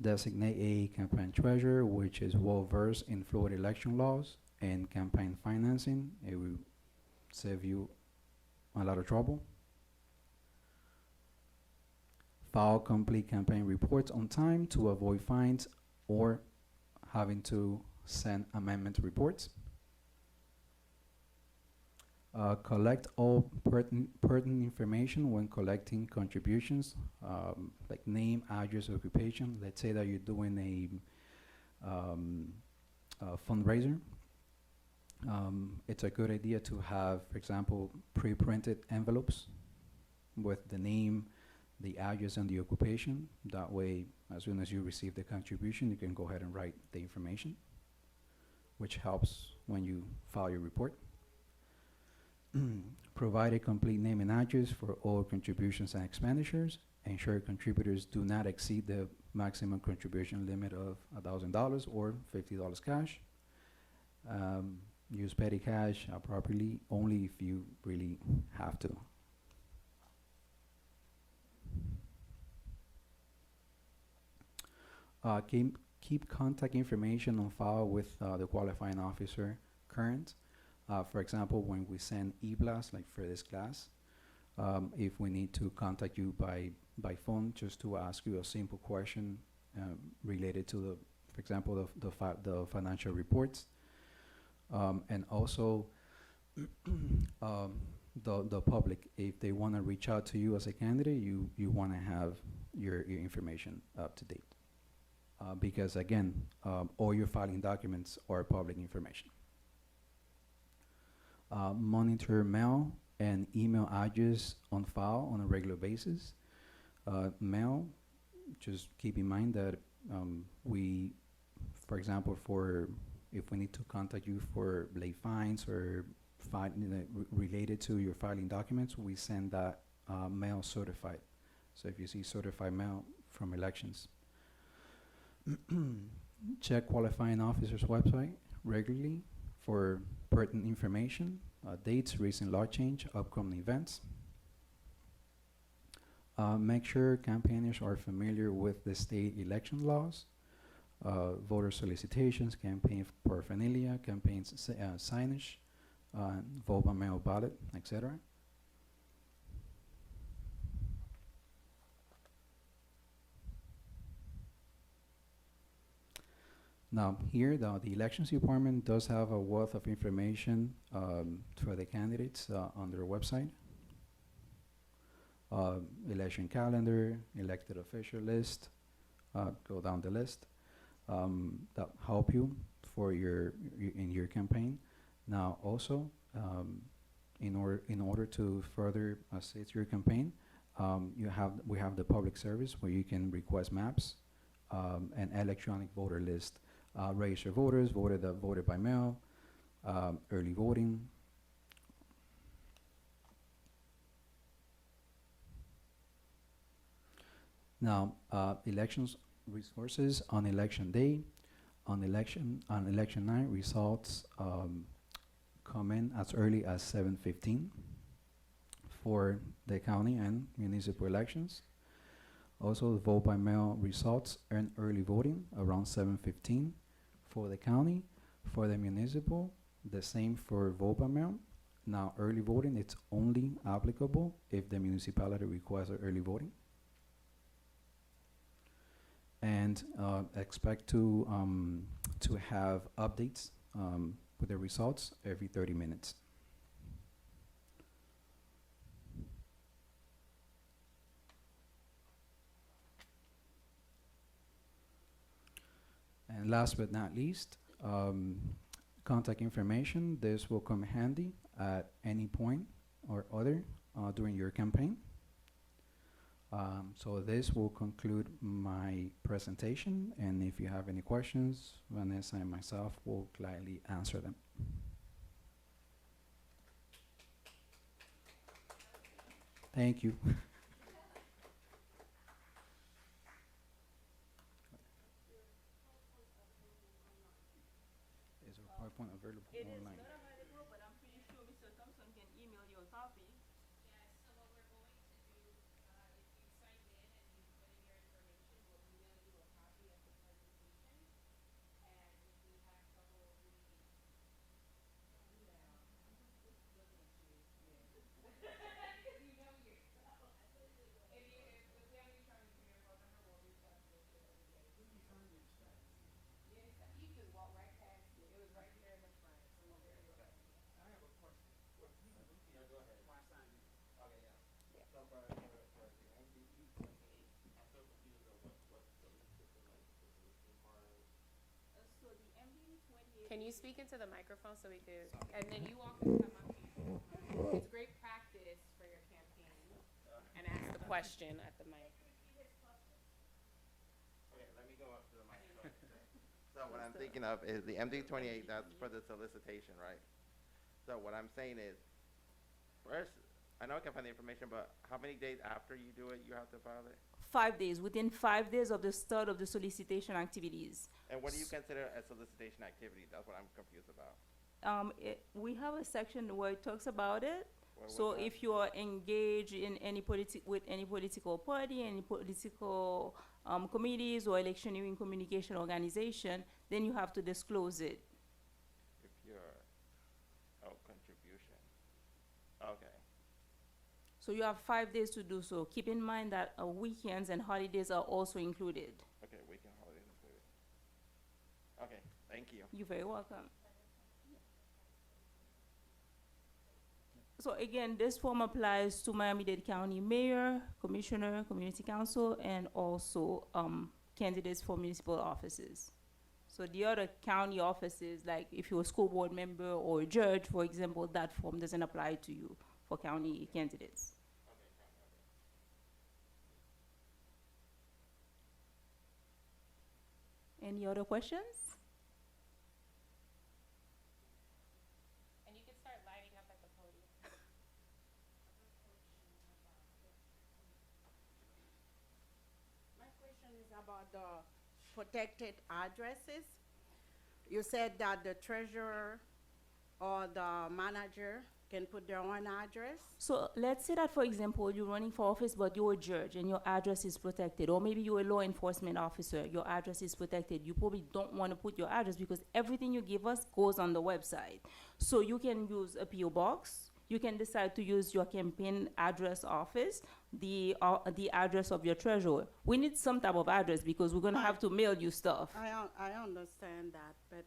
designate a campaign treasurer which is well versed in Florida election laws and campaign financing. It will save you a lot of trouble. File complete campaign reports on time to avoid fines or having to send amendment reports. Collect all pertinent information when collecting contributions, like name, address, occupation. Let's say that you're doing a fundraiser. It's a good idea to have, for example, pre-printed envelopes with the name, the address, and the occupation. That way, as soon as you receive the contribution, you can go ahead and write the information, which helps when you file your report. Provide a complete name and address for all contributions and expenditures. Ensure contributors do not exceed the maximum contribution limit of $1,000 or $50 cash. Use petty cash properly only if you really have to. Keep contact information on file with the qualifying officer current. For example, when we send e-blast, like for this class, if we need to contact you by phone just to ask you a simple question related to the, for example, the financial reports, and also the public, if they want to reach out to you as a candidate, you want to have your information up to date. Because again, all your filing documents are public information. Monitor mail and email address on file on a regular basis. Mail, just keep in mind that we, for example, if we need to contact you for late fines or related to your filing documents, we send that mail certified. So if you see certified mail from elections. Check qualifying officer's website regularly for pertinent information, dates, recent law change, upcoming events. Make sure campaigners are familiar with the state election laws, voter solicitations, campaign paraphernalia, campaign signage, vote by mail ballot, etc. Now, here, the elections department does have a wealth of information for the candidates on their website. Election calendar, elected official list, go down the list, that help you for in your campaign. Now, also, in order to further assist your campaign, we have the public service where you can request maps, and electronic voter list. Registered voters, voted by mail, early voting. Now, elections resources on election day, on election night, results come in as early as 7:15 for the county and municipal elections. Also, the vote by mail results and early voting around 7:15 for the county. For the municipal, the same for vote by mail. Now, early voting, it's only applicable if the municipality requires early voting. And expect to have updates with the results every 30 minutes. And last but not least, contact information. This will come handy at any point or other during your campaign. So this will conclude my presentation, and if you have any questions, Vanessa and myself will gladly answer them. Thank you. Is there a PowerPoint available online? Available, but I'm pretty sure Mr. Thompson can email you a copy. Yes, so what we're going to do, if you sign in and you put in your information, we'll email you a copy of the presentation. And if we have trouble reading email, I'm just looking at you. You know yourself. If we have any trouble with your phone number, we'll reach out to you every day. Yes, you could walk right past it. It was right there in the front. So we'll very well. I have a question. Yeah, go ahead. Why sign it? Okay, yeah. Yeah. So for the MDE 28, I'm so confused on what the part of. So the MD 28. Can you speak into the microphone so we could, and then you all can come up here. It's great practice for your campaign. And ask the question at the mic. Okay, let me go up to the microphone. So what I'm thinking of is the MD 28, that's for the solicitation, right? So what I'm saying is, first, I know I can find the information, but how many days after you do it, you have to file it? 5 days, within 5 days of the start of the solicitation activities. And what do you consider a solicitation activity? That's what I'm confused about. We have a section where it talks about it. What's So that? if you are engaged in with any political party, any political committees or electioneering communication organization, then you have to disclose it. If you're, oh, contribution. Okay. So you have 5 days to do so. Keep in mind that weekends and holidays are also included. Okay, weekend holidays included. Okay, thank you. You're very welcome. So again, this form applies to Miami-Dade County Mayor, Commissioner, Community Council, and also candidates for municipal offices. So the other county offices, like if you're a school board member or a judge, for example, that form doesn't apply to you for county candidates. Any other questions? And you can start lighting up at the podium. My question is about the protected addresses. You said that the treasurer or the manager can put their own address. So let's say that, for example, you're running for office, but you're a judge and your address is protected, or maybe you're a law enforcement officer, your address is protected. You probably don't want to put your address because everything you give us goes on the website. So you can use a PO box. You can decide to use your campaign address office, the address of your treasurer. We need some type of address because we're gonna have to mail you stuff. I understand that, but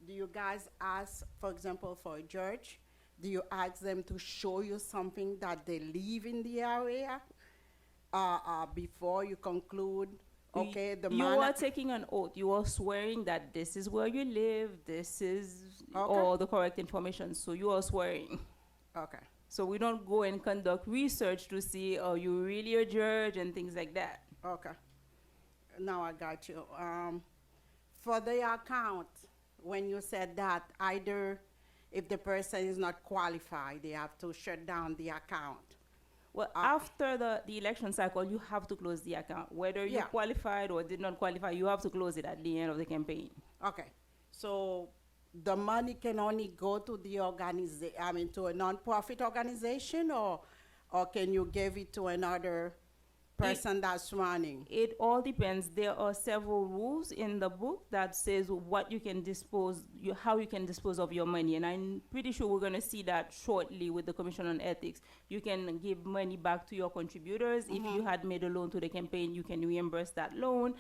do you guys ask, for example, for a judge, do you ask them to show you something that they live in the area before you conclude? Okay, the You are taking an oath. You are swearing that this is where you live, this is all the correct information. So you are swearing. Okay. So we don't go and conduct research to see, are you really a judge and things like that. Okay. Now I got you. For the account, when you said that either if the person is not qualified, they have to shut down the account. Well, after the election cycle, you have to close the account. Whether you Yeah. qualified or did not qualify, you have to close it at the end of the campaign. Okay. So the money can only go to the to a nonprofit organization, or can you give it to another person that's running? It all depends. There are several rules in the book that says what you can how you can dispose of your money, and I'm pretty sure we're gonna see that shortly with the Commission on Ethics. You can give money back to your contributors. If you had made a loan to the campaign, you can reimburse that loan.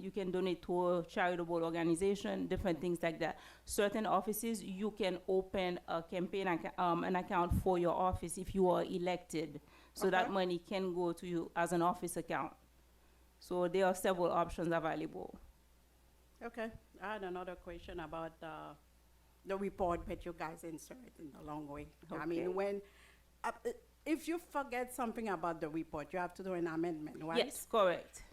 You can donate to a charitable organization, different things like that. Certain offices, you can open a campaign an account for your office if you are elected. So that Okay. money can go to you as an office account. So there are several options available. Okay. I had another question about the report, but you guys answered it in a long way. I Okay. mean, when if you forget something about the report, you have to do an amendment, right? Yes, correct.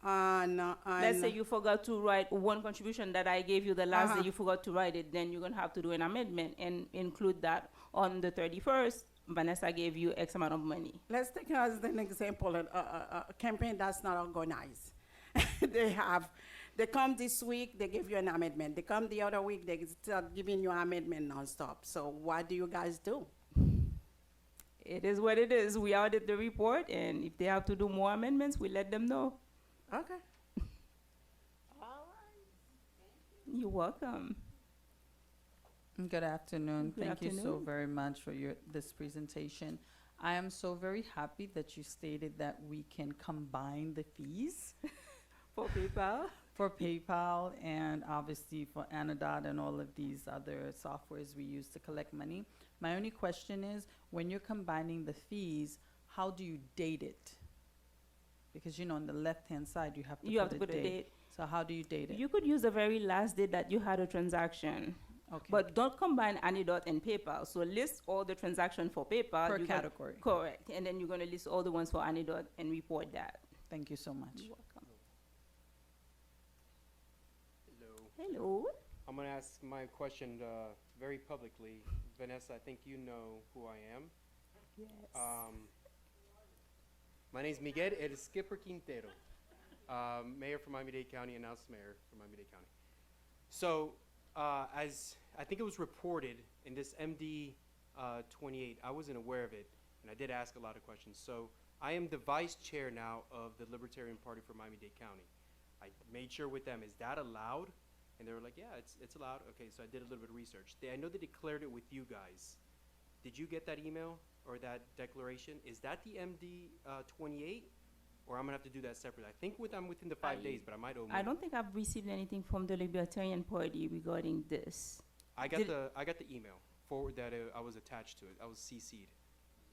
Let's say you forgot to write one contribution that I gave you the last day, you forgot to write it, then you're gonna have to do an amendment and include that on the 31st. Vanessa gave you X amount of money. Let's take as an example a campaign that's not organized. They come this week, they give you an amendment. They come the other week, they start giving you an amendment nonstop. So what do you guys do? It is what it is. We audit the report, and if they have to do more amendments, we let them know. Okay. You're welcome. Good afternoon. Good Thank you so afternoon. very much for this presentation. I am so very happy that you stated that we can combine the fees For PayPal? for PayPal and obviously for Anodot and all of these other softwares we use to collect money. My only question is, when you're combining the fees, how do you date it? Because, on the left-hand side, you have to put a date. So how do you date it? You could use the very last day that you had a transaction. Okay. But don't combine Anidot and PayPal. So list all the transactions for PayPal. Per you got- category. Correct. And then you're going to list all the ones for Anidot and report that. Thank you so much. You're welcome. Hello. Hello. I'm going to ask my question very publicly. Vanessa, I think you know who I am. Yes. My name is Miguel El Skipper Quintero, mayor for Miami-Dade County, announced mayor for Miami-Dade County. So, as I think it was reported in this MD 28, I wasn't aware of it, and I did ask a lot of questions. So, I am the vice chair now of the Libertarian Party for Miami-Dade County. I made sure with them, is that allowed? And they were like, yeah, it's allowed. Okay, so I did a little bit of research. I know they declared it with you guys. Did you get that email or that declaration? Is that the MD 28? Or I'm gonna have to do that separately. I think I'm within the 5 days, but I might owe more. I don't think I've received anything from the Libertarian Party regarding this. I got Did- the email forward that I was attached to it. I was CC'd.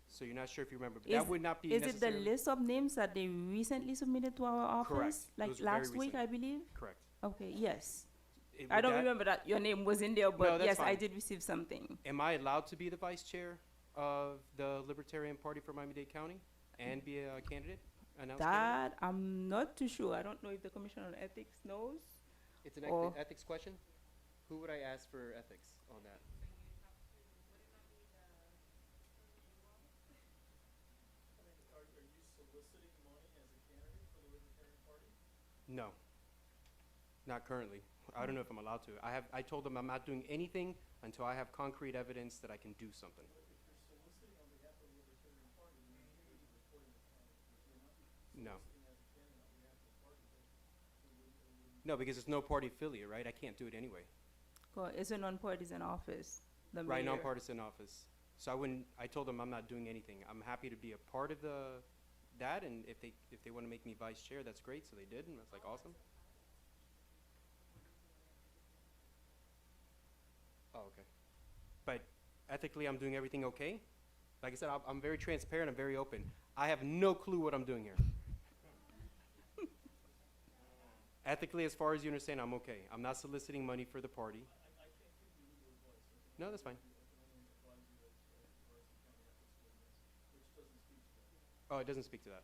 So you're not sure if you remember, but Is- that would not be Is it the necessarily list of names that they recently submitted to our office? Correct. It Like was very last week, recent. I believe? correct. Okay, yes. It- I would don't that- remember that your name was in there, but that's yes, I fine. did receive something. Am I allowed to be the vice chair of the Libertarian Party for Miami-Dade County and be a candidate? Announced candidate? That, I'm not too sure. I don't know if the Commission on Ethics knows. It's an or- ethics question. Who would I ask for ethics on that? No, not currently. I don't know if I'm allowed to. I told them I'm not doing anything until I have concrete evidence that I can do something. No. No, because it's no party affiliate, right? I can't do it anyway. It's a non-partisan office, the Right, mayor. nonpartisan office. So I told them I'm not doing anything. I'm happy to be a part of that, and if they want to make me vice chair, that's great. So they did, and that's like awesome. Oh, okay. But ethically, I'm doing everything okay. Like I said, I'm very transparent. I'm very open. I have no clue what I'm doing here. Ethically, as far as you understand, I'm okay. I'm not soliciting money for the party. No, that's fine. Oh, it doesn't speak to that.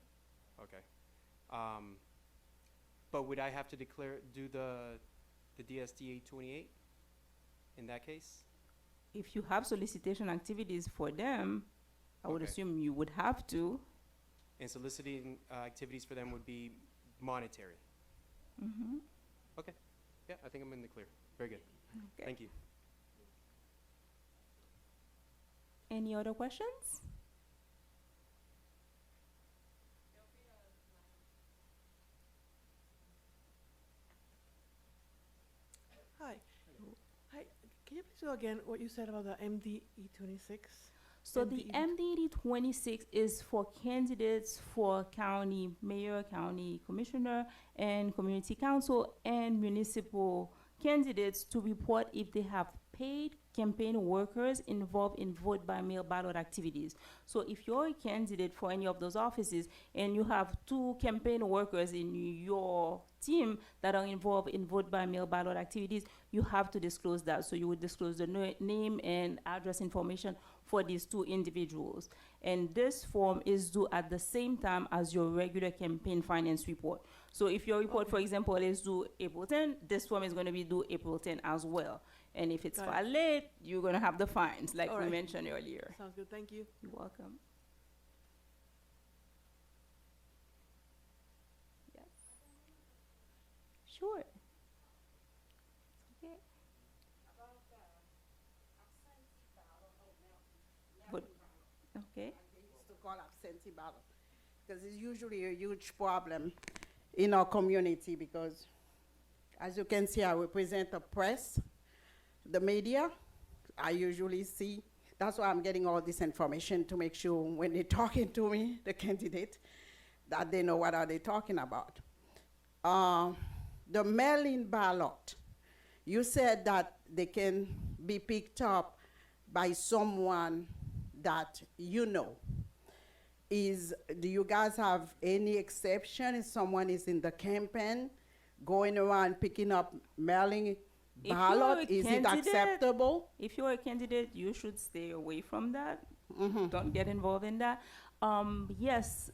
Okay. But would I have to do the DSD 828 in that case? If you have solicitation activities for them, I would Okay. assume you would have to. And soliciting activities for them would be monetary. Mm-hmm. Okay. Yeah, I think I'm in the clear. Very good. Okay. Thank you. Any other questions? Hi. Hi. Can you please go again what you said about the MDE 26? So the MDD 26 is for candidates for county mayor, county commissioner, and community council and municipal candidates to report if they have paid campaign workers involved in vote by mail ballot activities. So if you're a candidate for any of those offices and you have 2 campaign workers in your team that are involved in vote by mail ballot activities, you have to disclose that. So you would disclose the name and address information for these 2 individuals. And this form is due at the same time as your regular campaign finance report. So if your report, for example, is due April 10, this form is going to be due April 10 as well. And if it's Got it. filed late, you're going to have the fines, like All we right. mentioned earlier. Sounds good. Thank you. You're welcome. Yes. Sure. Okay. But, okay. They used to call absentee ballot, because it's usually a huge problem in our community, because as you can see, I represent the press, the media. I usually see, that's why I'm getting all this information, to make sure when they're talking to me, the candidate, that they know what are they talking about. The mail-in ballot, you said that they can be picked up by someone that you know. Do you guys have any exception if someone is in the campaign going around picking up mailing you're ballot? a Is it candidate- acceptable? If you're a candidate, you should stay away from that. Mm-hmm. Don't get involved in that. Yes,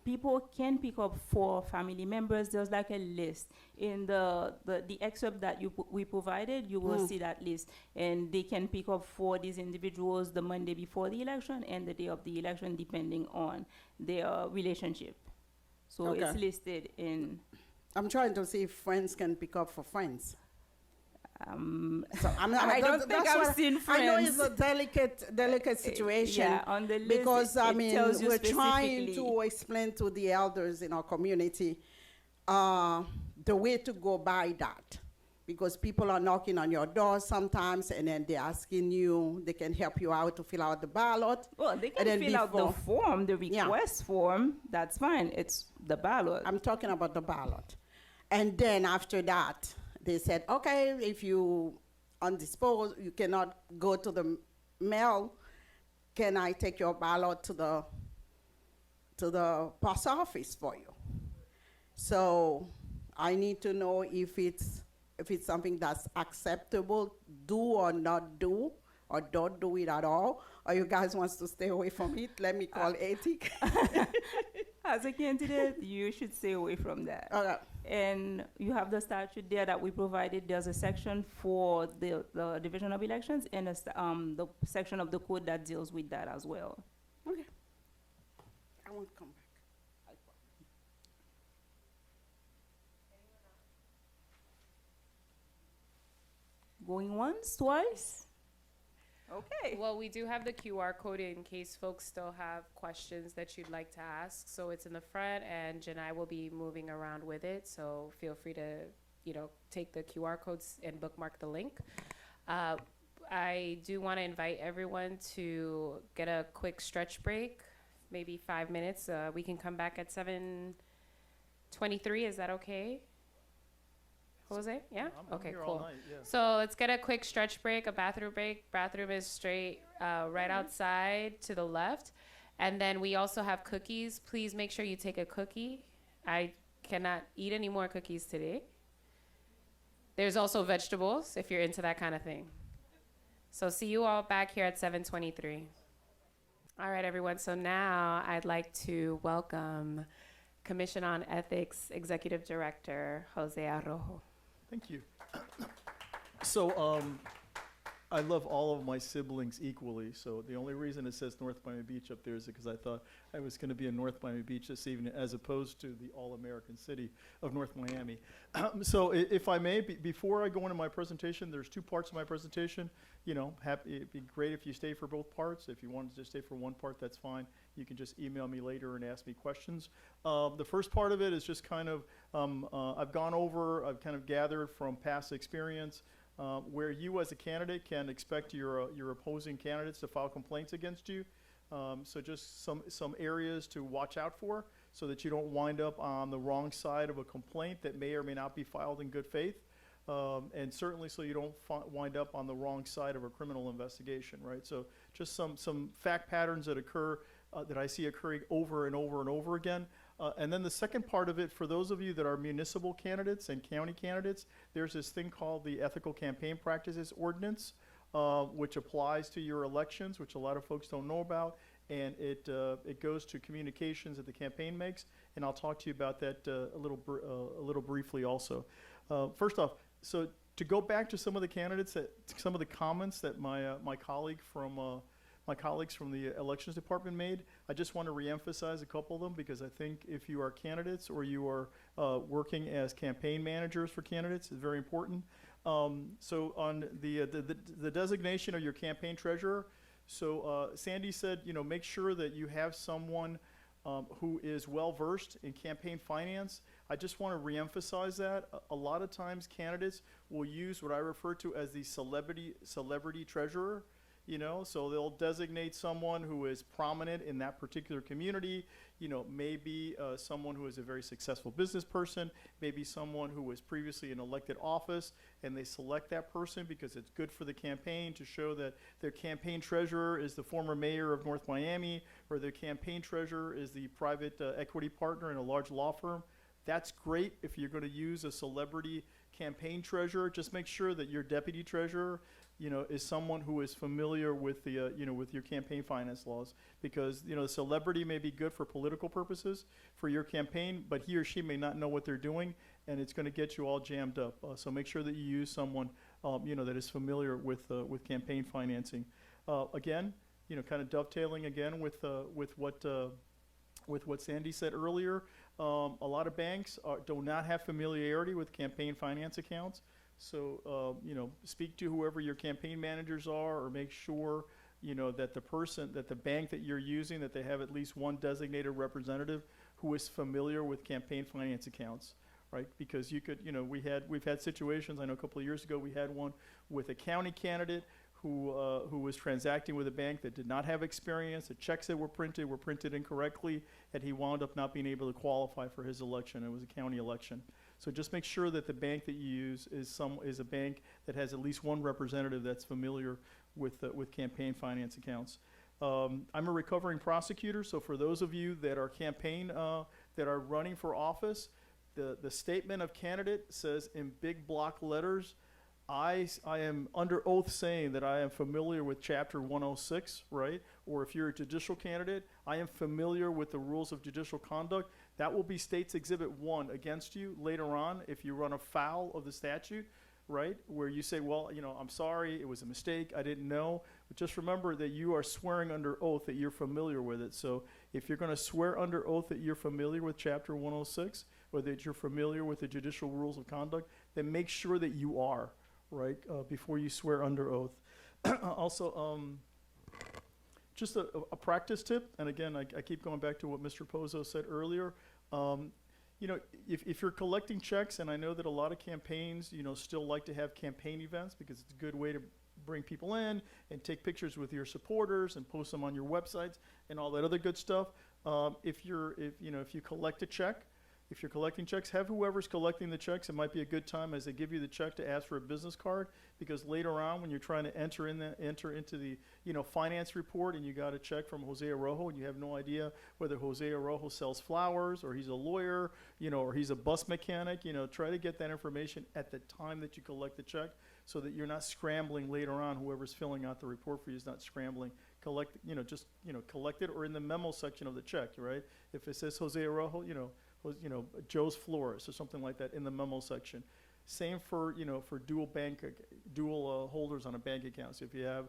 people can pick up for family members. There's like a list in the excerpt that we provided. You will see that list, and they can pick up for these individuals the Monday before the election and the day of the election, depending on their relationship. So it's Okay. listed in. I'm trying to see if friends can pick up for friends. So I'm not, I don't think that's I've what seen I know it's Friends. a delicate situation. Yeah, on the list, Because, I it mean, tells you we're trying specifically. to explain to the elders in our community the way to go by that. Because people are knocking on your door sometimes, and then they're asking you, they can help you out to fill out the ballot. Well, they And can then fill out the before- form, the Yeah. request form, that's fine, it's the ballot. I'm talking about the ballot. And then after that, they said, okay, if you undisposed, you cannot go to the mail, can I take your ballot to the post office for you? So I need to know if it's something that's acceptable, do or not do, or don't do it at all, or you guys wants to stay away from it, let me call ethic. As a candidate, you should stay away from that. Okay. And you have the statute there that we provided. There's a section for the Division of Elections and the section of the code that deals with that as well. Okay. I won't come back. Going once, twice? Okay. Well, we do have the QR code in case folks still have questions that you'd like to ask. So it's in the front, and Janai will be moving around with it. So feel free to, take the QR codes and bookmark the link. I do want to invite everyone to get a quick stretch break, maybe 5 minutes. We can come back at 7:23. Is that okay? Jose? Yeah? Okay, cool. So let's get a quick stretch break, a bathroom break. Bathroom is straight right outside to the left. And then we also have cookies. Please make sure you take a cookie. I cannot eat any more cookies today. There's also vegetables if you're into that kind of thing. So see you all back here at 7:23. All right, everyone. So now I'd like to welcome Commission on Ethics Executive Director Jose Arrojo. Thank you. So, I love all of my siblings equally, so the only reason it says North Miami Beach up there is because I thought I was going to be in North Miami Beach this evening as opposed to the all-American city of North Miami. So if I may, before I go into my presentation, there's two parts of my presentation. It'd be great if you stay for both parts. If you wanted to just stay for one part, that's fine. You can just email me later and ask me questions. The first part of it is just kind of, I've kind of gathered from past experience where you as a candidate can expect your opposing candidates to file complaints against you. So just some areas to watch out for so that you don't wind up on the wrong side of a complaint that may or may not be filed in good faith. And certainly so you don't wind up on the wrong side of a criminal investigation, right? So just some fact patterns that occur, that I see occurring over and over and over again. And then the second part of it, for those of you that are municipal candidates and county candidates, there's this thing called the Ethical Campaign Practices Ordinance, which applies to your elections, which a lot of folks don't know about. And it goes to communications that the campaign makes. And I'll talk to you about that a little briefly also. First off, so to go back to some of the candidates, some of the comments that my colleagues from the elections department made, I just want to reemphasize a couple of them because I think if you are candidates or you are working as campaign managers for candidates, it's very important. So on the designation of your campaign treasurer, so Sandy said, make sure that you have someone who is well-versed in campaign finance. I just want to reemphasize that. A lot of times candidates will use what I refer to as the celebrity treasurer, so they'll designate someone who is prominent in that particular community, maybe someone who is a very successful business person, maybe someone who was previously in elected office, and they select that person because it's good for the campaign to show that their campaign treasurer is the former mayor of North Miami, or their campaign treasurer is the private equity partner in a large law firm. That's great if you're going to use a celebrity campaign treasurer. Just make sure that your deputy treasurer is someone who is familiar with the, with your campaign finance laws, because, the celebrity may be good for political purposes for your campaign, but he or she may not know what they're doing, and it's going to get you all jammed up. So make sure that you use someone, that is familiar with campaign financing. Again, kind of dovetailing again with what Sandy said earlier, a lot of banks do not have familiarity with campaign finance accounts. So, speak to whoever your campaign managers are, or make sure, that the bank that you're using, that they have at least one designated representative who is familiar with campaign finance accounts, right? Because you could, we've had situations, I know a couple of years ago, we had one with a county candidate who was transacting with a bank that did not have experience. The checks that were printed incorrectly, and he wound up not being able to qualify for his election. It was a county election. So just make sure that the bank that you use is a bank that has at least one representative that's familiar with campaign finance accounts. I'm a recovering prosecutor, so for those of you that are that are running for office, the statement of candidate says in big block letters, I am under oath saying that I am familiar with Chapter 106, right? Or if you're a judicial candidate, I am familiar with the rules of judicial conduct. That will be State's Exhibit 1 against you later on if you run afoul of the statute, right? Where you say, well, I'm sorry, it was a mistake, I didn't know. But just remember that you are swearing under oath that you're familiar with it. So if you're going to swear under oath that you're familiar with Chapter 106, or that you're familiar with the judicial rules of conduct, then make sure that you are, right, before you swear under oath. Also, just a practice tip, and again, I keep going back to what Mr. Pozo said earlier. If you're collecting checks, and I know that a lot of campaigns, still like to have campaign events because it's a good way to bring people in and take pictures with your supporters and post them on your websites and all that other good stuff. If you collect a check, if you're collecting checks, have whoever's collecting the checks. It might be a good time as they give you the check to ask for a business card, because later on when you're trying to enter into the finance report and you got a check from Jose Arrojo and you have no idea whether Jose Arrojo sells flowers or he's a lawyer, or he's a bus mechanic, try to get that information at the time that you collect the check so that you're not scrambling later on. Whoever's filling out the report for you is not scrambling. Collect it, or in the memo section of the check, right? If it says Jose Arrojo, Joe's Florist or something like that in the memo section. Same for dual holders on a bank account. So if you have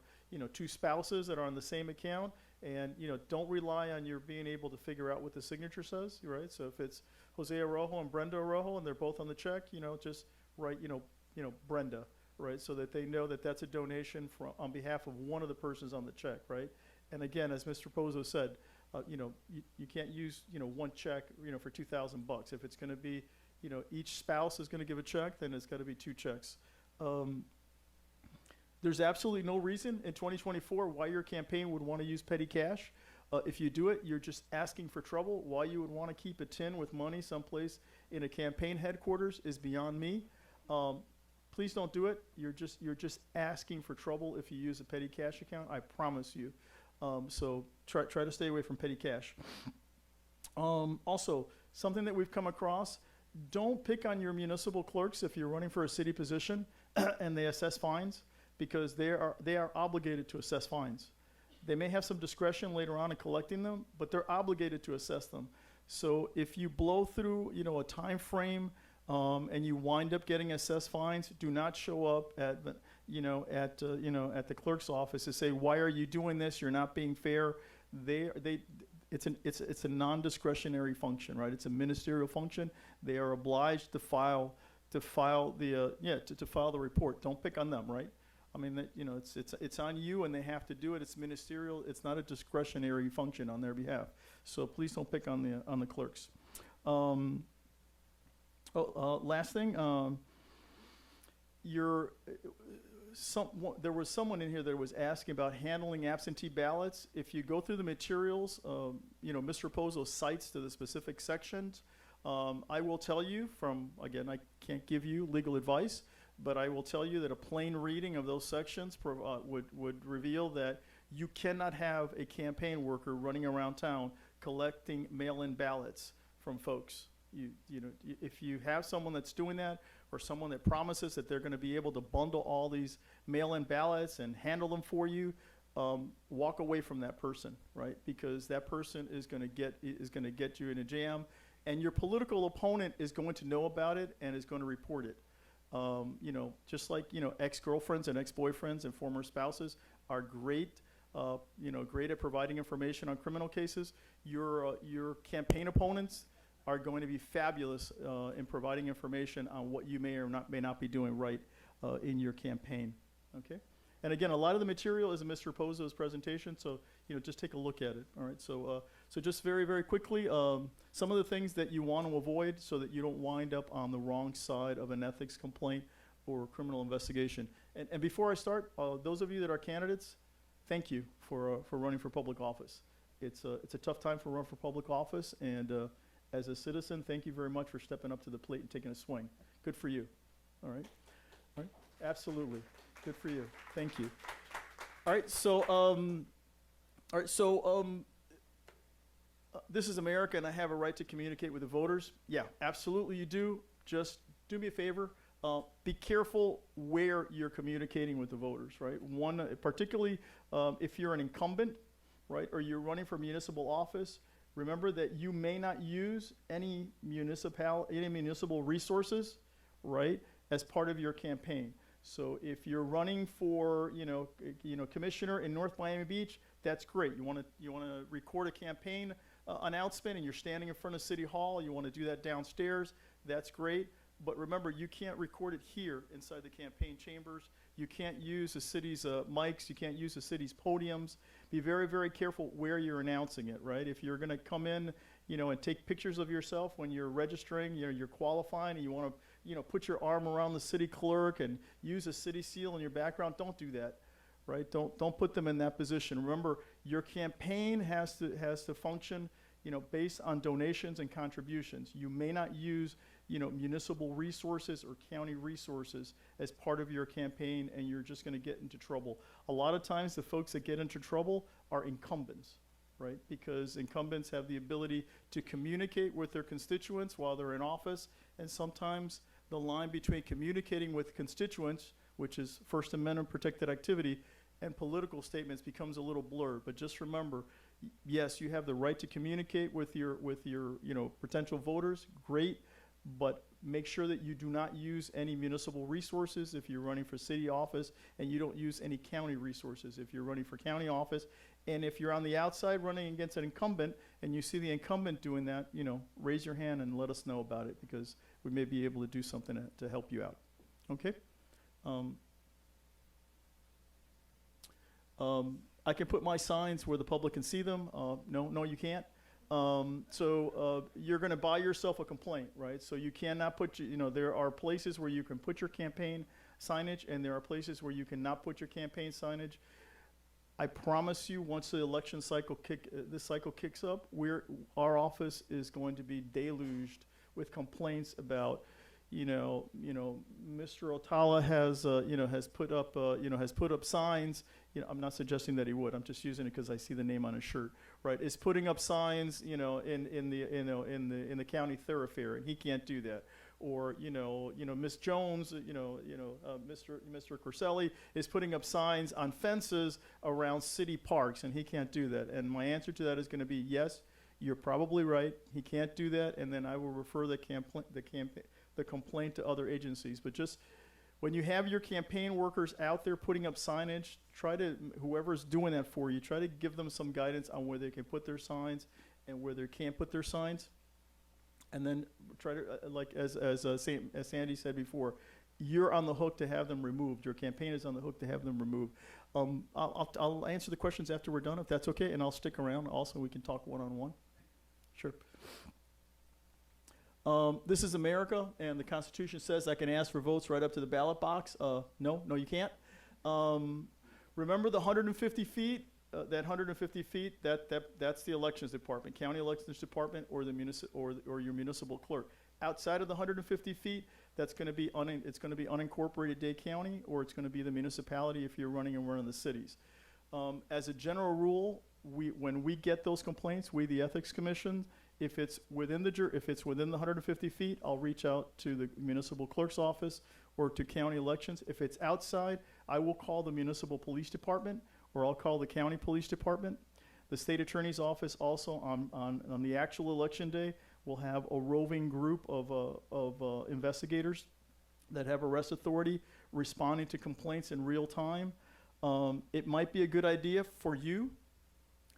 two spouses that are on the same account, and don't rely on your being able to figure out what the signature says, right? So if it's Jose Arrojo and Brenda Arrojo and they're both on the check, just write Brenda, right? So that they know that that's a donation on behalf of one of the persons on the check, right? And again, as Mr. Pozo said, you can't use one check for $2,000. If it's going to be each spouse is going to give a check, then it's got to be two checks. There's absolutely no reason in 2024 why your campaign would want to use petty cash. If you do it, you're just asking for trouble. Why you would want to keep a tin with money someplace in a campaign headquarters is beyond me. Please don't do it. You're just asking for trouble if you use a petty cash account. I promise you. So try to stay away from petty cash. Also, something that we've come across, don't pick on your municipal clerks if you're running for a city position and they assess fines, because they are obligated to assess fines. They may have some discretion later on in collecting them, but they're obligated to assess them. So if you blow through a time frame and you wind up getting assessed fines, do not show up at the clerk's office to say, why are you doing this? You're not being fair. It's a non-discretionary function, right? It's a ministerial function. They are obliged to file the report. Don't pick on them, right? I mean, it's on you, and they have to do it. It's ministerial. It's not a discretionary function on their behalf. So please don't pick on the clerks. Last thing, there was someone in here that was asking about handling absentee ballots. If you go through the materials, Mr. Pozo cites to the specific sections. I will tell you again, I can't give you legal advice, but I will tell you that a plain reading of those sections would reveal that you cannot have a campaign worker running around town collecting mail-in ballots from folks. If you have someone that's doing that, or someone that promises that they're going to be able to bundle all these mail-in ballots and handle them for you, walk away from that person, right? Because that person is going to get you in a jam, and your political opponent is going to know about it and is going to report it. Just like ex-girlfriends and ex-boyfriends and former spouses are great at providing information on criminal cases. Your campaign opponents are going to be fabulous in providing information on what you may or may not be doing right. in your campaign, okay? And again, a lot of the material is in Mr. Pozo's presentation, so, just take a look at it, all right? So, so just very, very quickly, some of the things that you want to avoid so that you don't wind up on the wrong side of an ethics complaint or criminal investigation. And before I start, those of you that are candidates, thank you for running for public office. It's a tough time for run for public office, and as a citizen, thank you very much for stepping up to the plate and taking a swing. Good for you. All right? All right? Absolutely. Good for you. Thank you. All right, this is America, and I have a right to communicate with the voters. Yeah, absolutely you do. Just do me a favor. Be careful where you're communicating with the voters, right? One, particularly if you're an incumbent, right, or you're running for municipal office, remember that you may not use any municipal resources, right, as part of your campaign. So if you're running for, commissioner in North Miami Beach, that's great. You want to record a campaign announcement, and you're standing in front of City Hall. You want to do that downstairs. That's great. But remember, you can't record it here inside the campaign chambers. You can't use the city's mics. You can't use the city's podiums. Be very, very careful where you're announcing it, right? If you're going to come in, and take pictures of yourself when you're registering, you're qualifying, and you want to, put your arm around the city clerk and use a city seal in your background, don't do that, right? Don't put them in that position. Remember, your campaign has to function, based on donations and contributions. You may not use municipal resources or county resources as part of your campaign, and you're just going to get into trouble. A lot of times the folks that get into trouble are incumbents, right? Because incumbents have the ability to communicate with their constituents while they're in office, and sometimes the line between communicating with constituents, which is First Amendment protected activity, and political statements becomes a little blurred. But just remember, yes, you have the right to communicate with your potential voters, great, but make sure that you do not use any municipal resources if you're running for city office, and you don't use any county resources if you're running for county office. And if you're on the outside running against an incumbent and you see the incumbent doing that, raise your hand and let us know about it, because we may be able to do something to help you out. Okay? I can put my signs where the public can see them. No, you can't. You're going to buy yourself a complaint, right? So you cannot put, there are places where you can put your campaign signage, and there are places where you cannot put your campaign signage. I promise you, once the election cycle kicks up, our office is going to be deluged with complaints about, Mr. Otala has put up signs. I'm not suggesting that he would. I'm just using it because I see the name on his shirt. Right? Is putting up signs, in the county thoroughfare, and he can't do that. Or Miss Jones, Mr. Corselli is putting up signs on fences around city parks, and he can't do that. And my answer to that is going to be yes. You're probably right. He can't do that, and then I will refer the complaint to other agencies. But just when you have your campaign workers out there putting up signage, whoever's doing that for you, try to give them some guidance on where they can put their signs and where they can't put their signs. And then try to, as Sandy said before, you're on the hook to have them removed. Your campaign is on the hook to have them removed. I'll answer the questions after we're done, if that's okay, and I'll stick around also. We can talk one-on-one. Sure. This is America, and the Constitution says I can ask for votes right up to the ballot box. No, you can't. Remember the 150 feet? That 150 feet, that's the elections department, county elections department, or or your municipal clerk. Outside of the 150 feet, that's going to be unincorporated Dade County, or it's going to be the municipality if you're running in one of the cities. As a general rule, when we get those complaints, the Ethics Commission, if it's within the 150 feet, I'll reach out to the municipal clerk's office or to county elections. If it's outside, I will call the municipal police department, or I'll call the county police department. The state attorney's office also on the actual election day will have a roving group of investigators that have arrest authority responding to complaints in real time. It might be a good idea for you,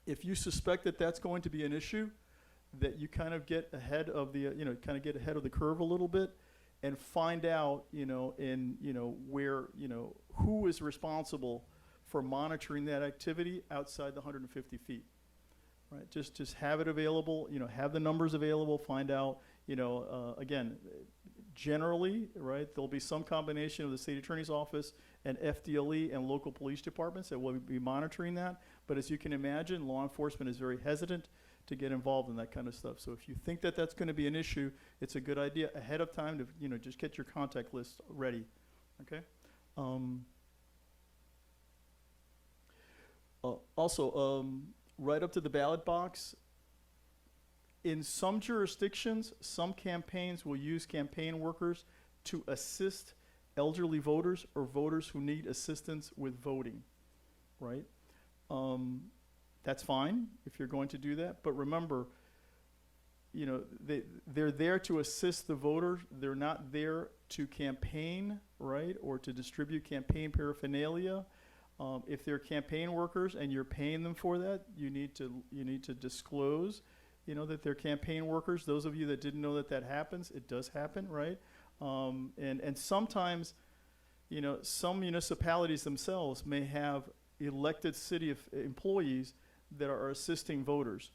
if you suspect that that's going to be an issue, that you kind of get ahead of the curve a little bit, and find out, where, who is responsible for monitoring that activity outside the 150 feet. Right, just have it available, have the numbers available, find out, again, generally, right, there'll be some combination of the state attorney's office and FDLE and local police departments that will be monitoring that. But as you can imagine, law enforcement is very hesitant to get involved in that kind of stuff. So if you think that that's going to be an issue, it's a good idea ahead of time to, just get your contact list ready, okay? Also, right up to the ballot box, in some jurisdictions, some campaigns will use campaign workers to assist elderly voters or voters who need assistance with voting, right? That's fine if you're going to do that, but remember, they're there to assist the voter. They're not there to campaign, right, or to distribute campaign paraphernalia. If they're campaign workers and you're paying them for that, you need to disclose, that they're campaign workers. Those of you that didn't know that happens, it does happen, right? And sometimes, some municipalities themselves may have elected city employees that are assisting voters.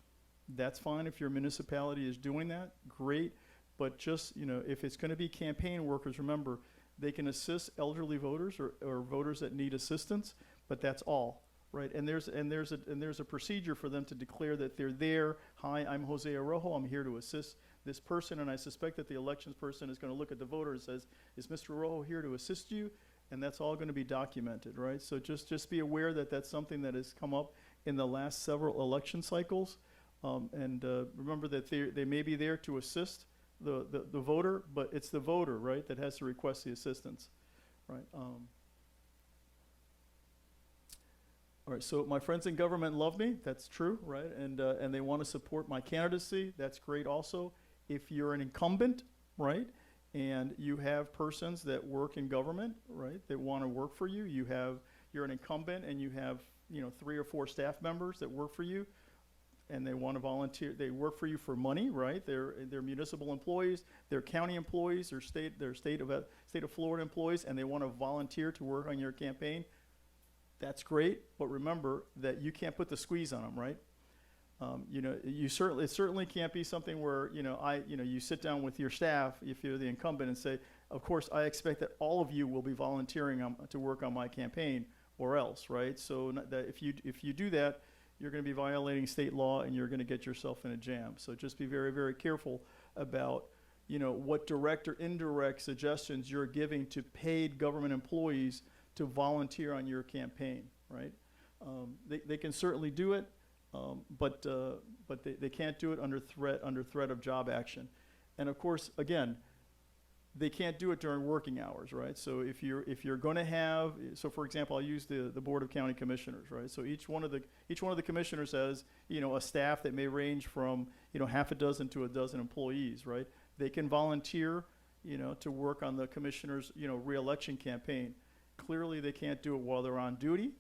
That's fine if your municipality is doing that, great. But just, if it's going to be campaign workers, remember, they can assist elderly voters or voters that need assistance, but that's all, right? And there's a procedure for them to declare that they're there. Hi, I'm Jose Arrojo. I'm here to assist this person, and I suspect that the elections person is going to look at the voter and says, "Is Mr. Arrojo here to assist you?" And that's all going to be documented, right? So just be aware that that's something that has come up in the last several election cycles, and remember that they may be there to assist the voter, but it's the voter, right, that has to request the assistance, right? All right, so my friends in government love me. That's true, right? And they want to support my candidacy. That's great also. If you're an incumbent, right, and you have persons that work in government, right, that want to work for you, you're an incumbent and you have, 3 or 4 staff members that work for you, and they want to volunteer. They work for you for money, right? They're municipal employees, they're county employees, they're state of Florida employees, and they want to volunteer to work on your campaign. That's great, but remember that you can't put the squeeze on them, right? It certainly can't be something where you sit down with your staff if you're the incumbent and say, of course, I expect that all of you will be volunteering to work on my campaign, or else, right? So that if you do that, you're going to be violating state law and you're going to get yourself in a jam. So just be very, very careful about what direct or indirect suggestions you're giving to paid government employees to volunteer on your campaign, right? They can certainly do it, but they can't do it under threat of job action. And of course, again, they can't do it during working hours, right? So if you're going to have, so for example, I'll use the Board of County Commissioners, right? So each one of the commissioners has, a staff that may range from, half a dozen to a dozen employees, right? They can volunteer, to work on the commissioner's, re-election campaign. Clearly, they can't do it while they're on duty.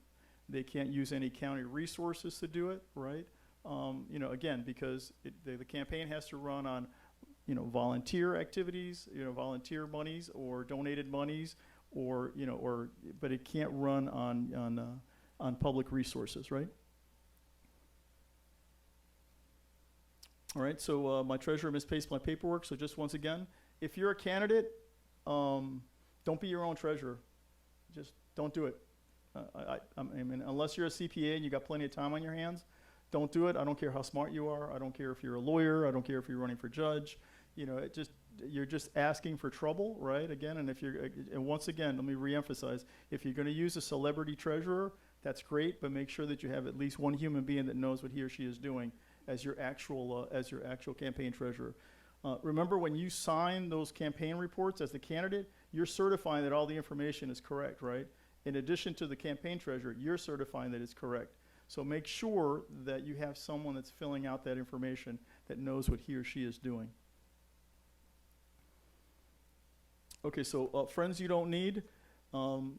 They can't use any county resources to do it, right? Again, because the campaign has to run on, volunteer activities, volunteer monies or donated monies, but it can't run on public resources, right? All right. So my treasurer misplaced my paperwork. So just once again, if you're a candidate, don't be your own treasurer. Just don't do it. I mean, unless you're a CPA and you got plenty of time on your hands, don't do it. I don't care how smart you are. I don't care if you're a lawyer. I don't care if you're running for judge. You're just asking for trouble, right? Again, and once again, let me reemphasize: if you're going to use a celebrity treasurer, that's great, but make sure that you have at least one human being that knows what he or she is doing as your actual campaign treasurer. Remember, when you sign those campaign reports as the candidate, you're certifying that all the information is correct, right? In addition to the campaign treasurer, you're certifying that it's correct. So make sure that you have someone that's filling out that information that knows what he or she is doing. Okay, so friends you don't need. The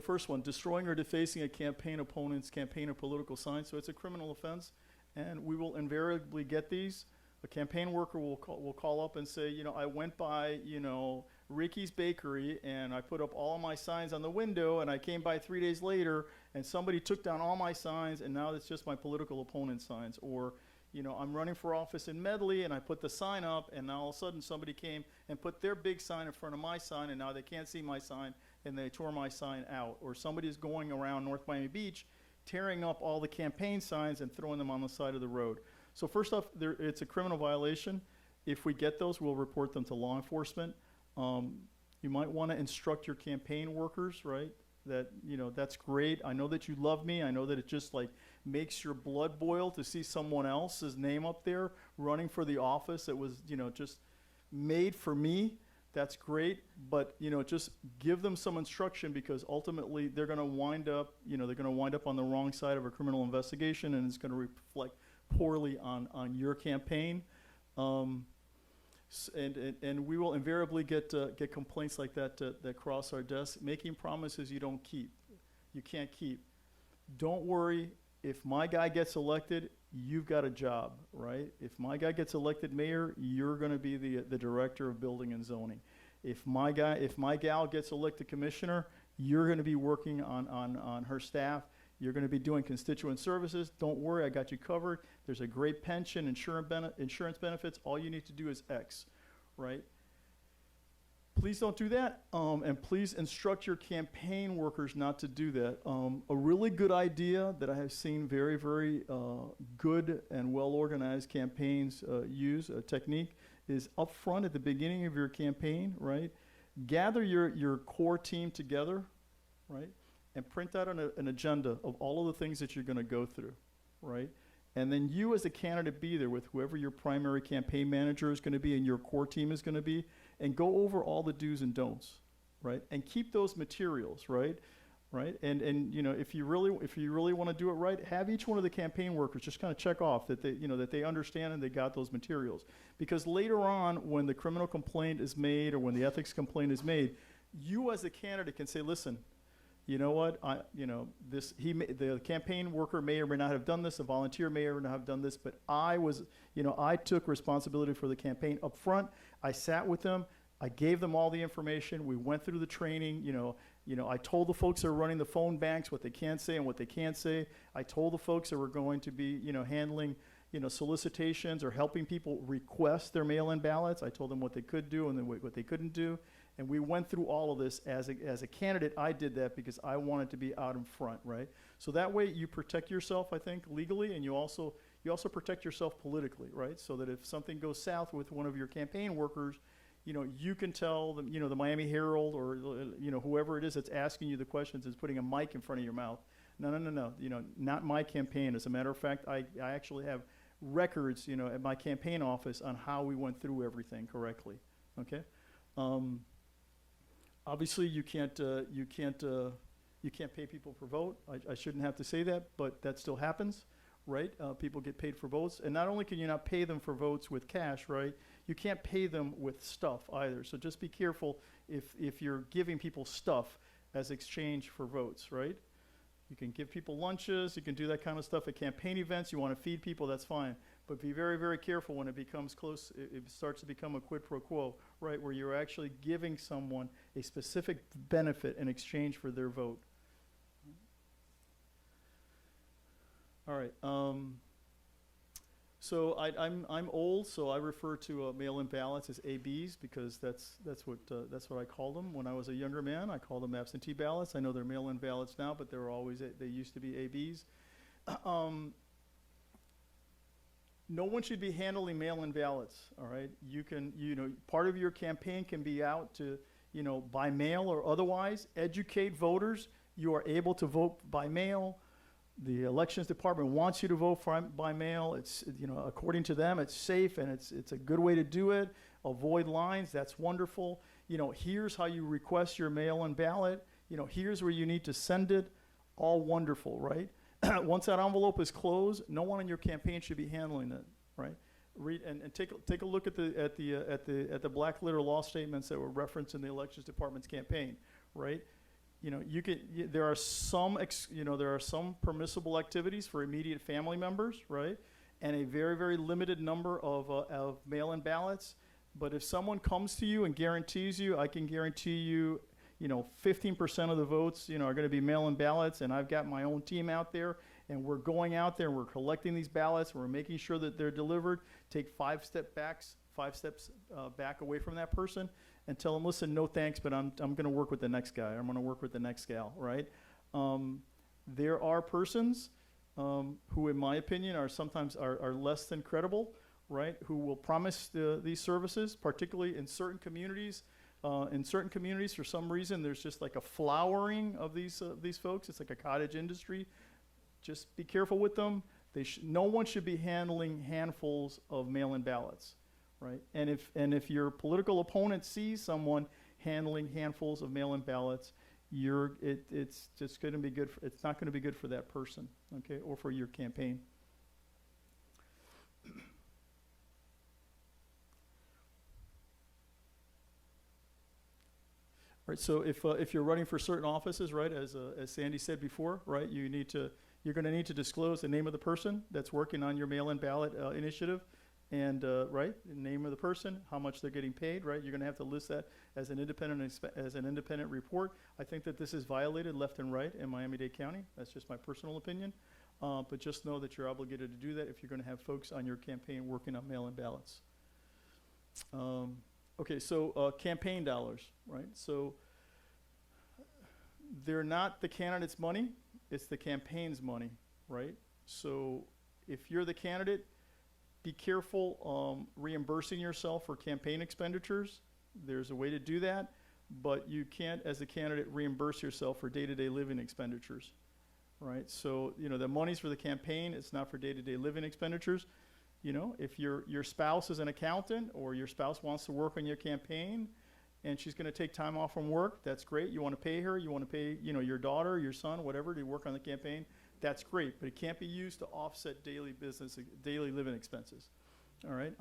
first one, destroying or defacing a campaign opponent's campaign or political sign. So it's a criminal offense, and we will invariably get these. A campaign worker will call up and say, you know, I went by, you know, Ricky's Bakery and I put up all of my signs on the window and I came by 3 days later and somebody took down all my signs and now it's just my political opponent signs. Or, you know, I'm running for office in Medley and I put the sign up and now all of a sudden somebody came and put their big sign in front of my sign and now they can't see my sign and they tore my sign out. Or somebody's going around North Miami Beach tearing up all the campaign signs and throwing them on the side of the road. So first off, it's a criminal violation. If we get those, we'll report them to law enforcement. You might want to instruct your campaign workers, right? That, you know, that's great. I know that you love me. I know that it just like makes your blood boil to see someone else's name up there running for the office that was, you know, just made for me. That's great. But, you know, just give them some instruction because ultimately they're going to wind up, you know, they're going to wind up on the wrong side of a criminal investigation and it's going to reflect poorly on your campaign. And we will invariably get complaints like that that cross our desk, making promises you don't keep, you can't keep. Don't worry, if my guy gets elected, you've got a job, right? If my guy gets elected mayor, you're going to be the director of building and zoning. If my gal gets elected commissioner, you're going to be working on her staff. You're going to be doing constituent services. Don't worry, I got you covered. There's a great pension, insurance benefits. All you need to do is X, right? Please don't do that, and please instruct your campaign workers not to do that. A really good idea that I have seen very, very good and well-organized campaigns use, a technique, is up front at the beginning of your campaign, right? Gather your core team together, right? And print out an agenda of all of the things that you're going to go through, right? And then you as a candidate be there with whoever your primary campaign manager is going to be and your core team is going to be, and go over all the do's and don'ts, right? And keep those materials, right? Right? And you know, if you really want to do it right, have each one of the campaign workers just kind of check off that they, you know, that they understand and they got those materials. Because later on, when the criminal complaint is made or when the ethics complaint is made, you as a candidate can say, listen, you know what, the campaign worker may or may not have done this, a volunteer may or may not have done this, but I took responsibility for the campaign up front. I sat with them, I gave them all the information, we went through the training, I told the folks that are running the phone banks what they can say and what they can't say. I told the folks that were going to be, handling, solicitations or helping people request their mail-in ballots. I told them what they could do and then what they couldn't do. And we went through all of this as a candidate. I did that because I wanted to be out in front, right? So that way you protect yourself, I think, legally, and you also protect yourself politically, right? So that if something goes south with one of your campaign workers, you can tell them, the Miami Herald or, whoever it is that's asking you the questions is putting a mic in front of your mouth. No, not my campaign. As a matter of fact, I actually have records, at my campaign office on how we went through everything correctly, okay? Obviously, you can't pay people per vote. I shouldn't have to say that, but that still happens, right? People get paid for votes, and not only can you not pay them for votes with cash, right? You can't pay them with stuff either. So just be careful if you're giving people stuff as exchange for votes, right? You can give people lunches, you can do that kind of stuff at campaign events. You want to feed people, that's fine. But be very, very careful when it becomes close, it starts to become a quid pro quo, right? Where you're actually giving someone a specific benefit in exchange for their vote. All right. So I'm old, so I refer to mail-in ballots as ABs because that's what I called them when I was a younger man. I called them absentee ballots. I know they're mail-in ballots now, but they used to be ABs. No one should be handling mail-in ballots. All right, you can part of your campaign can be out to by mail or otherwise educate voters. You are able to vote by mail. The elections department wants you to vote by mail. It's, according to them, it's safe and it's a good way to do it. Avoid lines, that's wonderful. Here's how you request your mail-in ballot. Here's where you need to send it. All wonderful, right? Once that envelope is closed, no one in your campaign should be handling it, right? Read and take a look at the black letter law statements that were referenced in the elections department's campaign, right? There are some permissible activities for immediate family members, right? and a very, very limited number of mail-in ballots. But if someone comes to you and guarantees you, I can guarantee you, 15% of the votes, are going to be mail-in ballots, and I've got my own team out there, and we're going out there and we're collecting these ballots, and we're making sure that they're delivered. Take 5 steps back away from that person, and tell them, listen, no thanks, but I'm going to work with the next guy. I'm going to work with the next gal, right? There are persons who, in my opinion, are sometimes are less than credible, right? Who will promise these services, particularly in certain communities. In certain communities, for some reason, there's just like a flowering of these folks. It's like a cottage industry. Just be careful with them. No one should be handling handfuls of mail-in ballots, right? And if your political opponent sees someone handling handfuls of mail-in ballots, it's just going to be good. It's not going to be good for that person, okay, or for your campaign. Right, so if you're running for certain offices, right, as Sandy said before, right, you're going to need to disclose the name of the person that's working on your mail-in ballot initiative, and right, the name of the person, how much they're getting paid, right. You're going to have to list that as an independent report. I think that this is violated left and right in Miami-Dade County. That's just my personal opinion, but just know that you're obligated to do that if you're going to have folks on your campaign working on mail-in ballots. Okay, so campaign dollars, right? So they're not the candidate's money, it's the campaign's money, right? So if you're the candidate, be careful reimbursing yourself for campaign expenditures. There's a way to do that, but you can't, as a candidate, reimburse yourself for day-to-day living expenditures, right? So, the money's for the campaign, it's not for day-to-day living expenditures. If your spouse is an accountant, or your spouse wants to work on your campaign and she's going to take time off from work, that's great. You want to pay her, you want to pay, your daughter, your son, whatever, to work on the campaign, that's great. But it can't be used to offset daily living expenses. All right.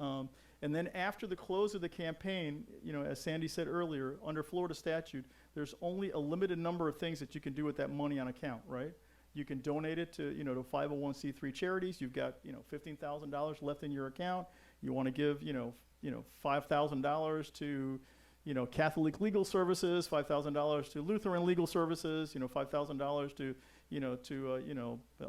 And then after the close of the campaign, as Sandy said earlier, under Florida statute, there's only a limited number of things that you can do with that money on account, right? You can donate it to, to 501c3 charities. You've got, $15,000 left in your account. You want to give, $5,000 to, Catholic Legal Services, $5,000 to Lutheran Legal Services, $5,000 to,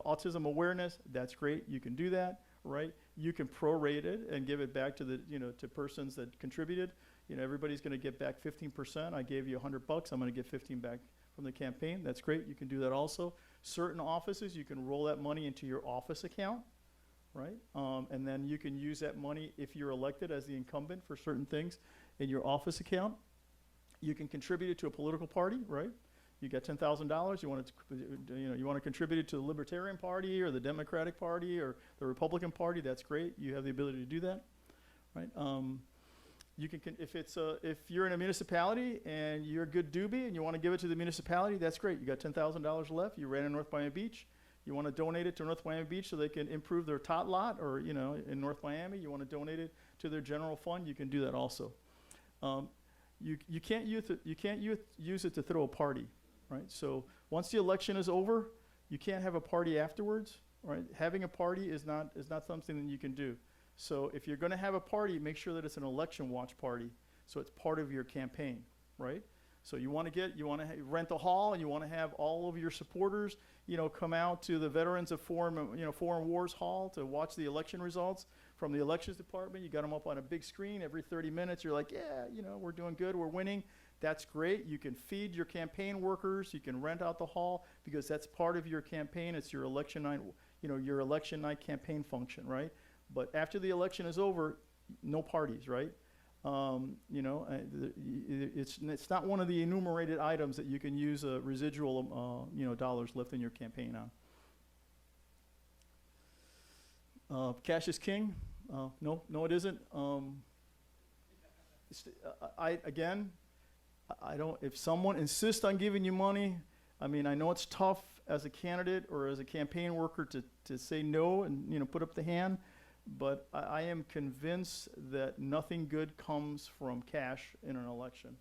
autism awareness. That's great. You can do that, right? You can prorate it and give it back to the, to persons that contributed. Everybody's going to get back 15%. I gave you $100. I'm going to get 15 back from the campaign. That's great. You can do that also. Certain offices, you can roll that money into your office account, right? And then you can use that money if you're elected as the incumbent for certain things in your office account. You can contribute it to a political party, right? You got $10,000. You want to contribute it to the Libertarian Party or the Democratic Party or the Republican Party. That's great. You have the ability to do that, right? You can if you're in a municipality and you're a good doobie and you want to give it to the municipality, that's great. You got $10,000 left. You ran in North Miami Beach. You want to donate it to North Miami Beach so they can improve their tot lot, or in North Miami, you want to donate it to their general fund. You can do that also. You can't use it to throw a party, right? So once the election is over, you can't have a party afterwards, right? Having a party is not something that you can do. So if you're going to have a party, make sure that it's an election watch party, so it's part of your campaign, right? So you want to rent a hall, and you want to have all of your supporters, come out to the Veterans of Foreign Wars Hall to watch the election results from the elections department. You got them up on a big screen every 30 minutes. You're like, yeah, we're doing good, we're winning. That's great. You can feed your campaign workers. You can rent out the hall because that's part of your campaign. It's your election night, your election night campaign function, right? But after the election is over, no parties, right? It's not one of the enumerated items that you can use residual, dollars left in your campaign on. Cash is king. No, it isn't. If someone insists on giving you money, I know it's tough as a candidate or as a campaign worker to say no and, put up the hand. But I am convinced that nothing good comes from cash in an election.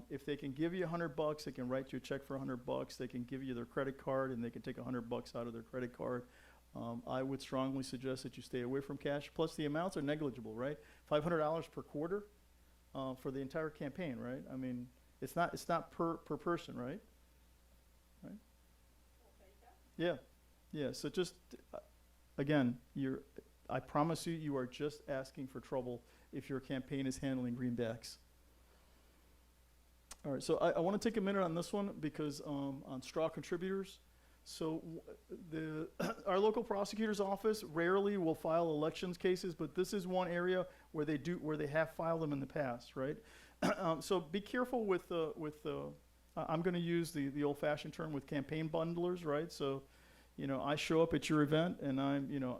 If they can give you $100, they can write you a check for $100. They can give you their credit card, and they can take $100 out of their credit card. I would strongly suggest that you stay away from cash. Plus, the amounts are negligible, right? $500 per quarter for the entire campaign, right? I mean, it's not per person, right? Right? Yeah, yeah. So just again, I promise you, you are just asking for trouble if your campaign is handling greenbacks. All right, so I want to take a minute on this one because on straw contributors. So our local prosecutor's office rarely will file elections cases, but this is one area where they have filed them in the past, right? So be careful with I'm going to use the old-fashioned term with campaign bundlers, right? So, I show up at your event and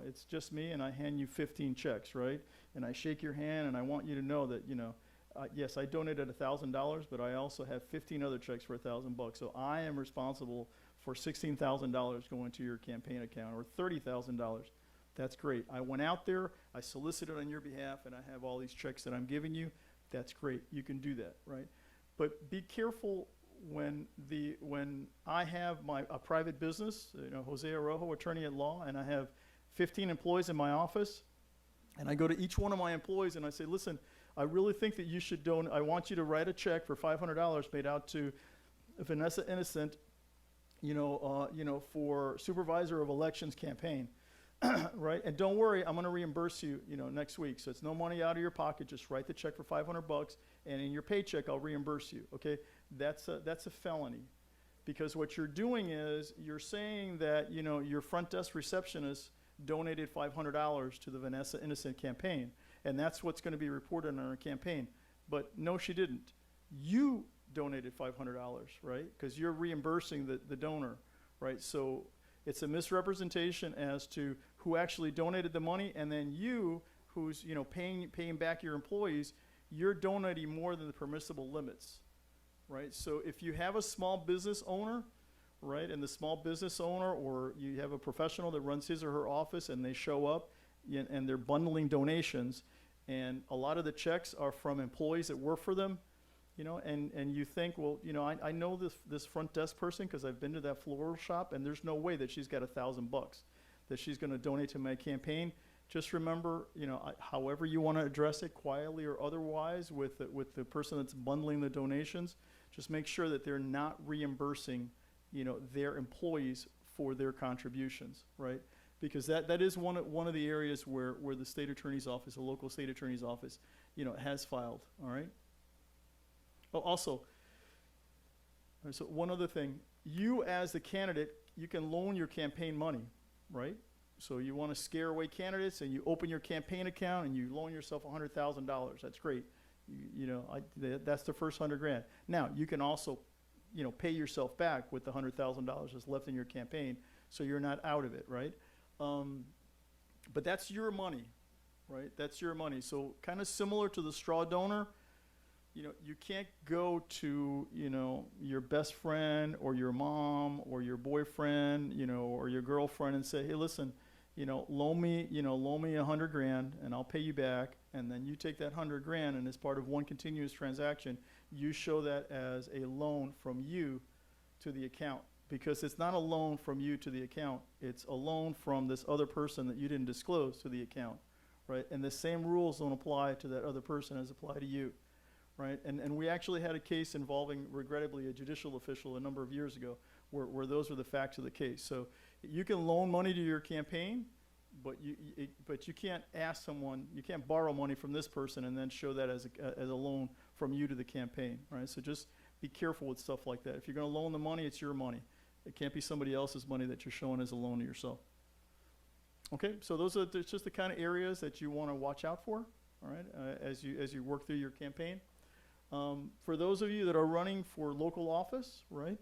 it's just me and I hand you 15 checks, right? And I shake your hand and I want you to know that, yes, I donated $1,000, but I also have 15 other checks for $1,000. So I am responsible for $16,000 going to your campaign account or $30,000. That's great. I went out there, I solicited on your behalf, and I have all these checks that I'm giving you. That's great. You can do that, right? But be careful when I have a private business, Jose Arrojo, attorney at law, and I have 15 employees in my office, and I go to each one of my employees and I say, listen, I really think that you should donate. I want you to write a check for $500 made out to Vanessa Innocent, for supervisor of elections campaign, right? And don't worry, I'm going to reimburse you, next week. So it's no money out of your pocket. Just write the check for $500, and in your paycheck, I'll reimburse you. Okay, that's a felony, because what you're doing is you're saying that your front desk receptionist donated $500 to the Vanessa Innocent campaign, and that's what's going to be reported on our campaign. But no, she didn't. You donated $500, right? Because you're reimbursing the donor, right? So it's a misrepresentation as to who actually donated the money, and then you, who's paying back your employees, you're donating more than the permissible limits, right? So if you have a small business owner, right, and the small business owner, or you have a professional that runs his or her office and they show up and they're bundling donations, and a lot of the checks are from employees that work for them, and you think, well, I know this front desk person because I've been to that floral shop, and there's no way that she's got $1,000 that she's going to donate to my campaign. Just remember, however you want to address it, quietly or otherwise, with the person that's bundling the donations, just make sure that they're not reimbursing, their employees for their contributions, right? Because that is one of the areas where the state attorney's office, the local state attorney's office, has filed. All right. Oh, also, so one other thing, you as the candidate, you can loan your campaign money, right? So you want to scare away candidates, and you open your campaign account and you loan yourself $100,000. That's great. That's the first $100,000. Now you can also, pay yourself back with the $100,000 that's left in your campaign, so you're not out of it, right? But that's your money, right? That's your money. So kind of similar to the straw donor. You can't go to, your best friend or your mom or your boyfriend, or your girlfriend and say, hey, listen, loan me $100,000 and I'll pay you back. And then you take that $100,000, and as part of one continuous transaction, you show that as a loan from you to the account, because it's not a loan from you to the account. It's a loan from this other person that you didn't disclose to the account, right? And the same rules don't apply to that other person as apply to you. Right, and we actually had a case involving, regrettably, a judicial official a number of years ago, where those were the facts of the case. So you can loan money to your campaign, but you can't ask someone, you can't borrow money from this person and then show that as a loan from you to the campaign. Right, so just be careful with stuff like that. If you're going to loan the money, it's your money. It can't be somebody else's money that you're showing as a loan to yourself. Okay, so those are just the kind of areas that you want to watch out for. All right, as you work through your campaign. For those of you that are running for local office, right,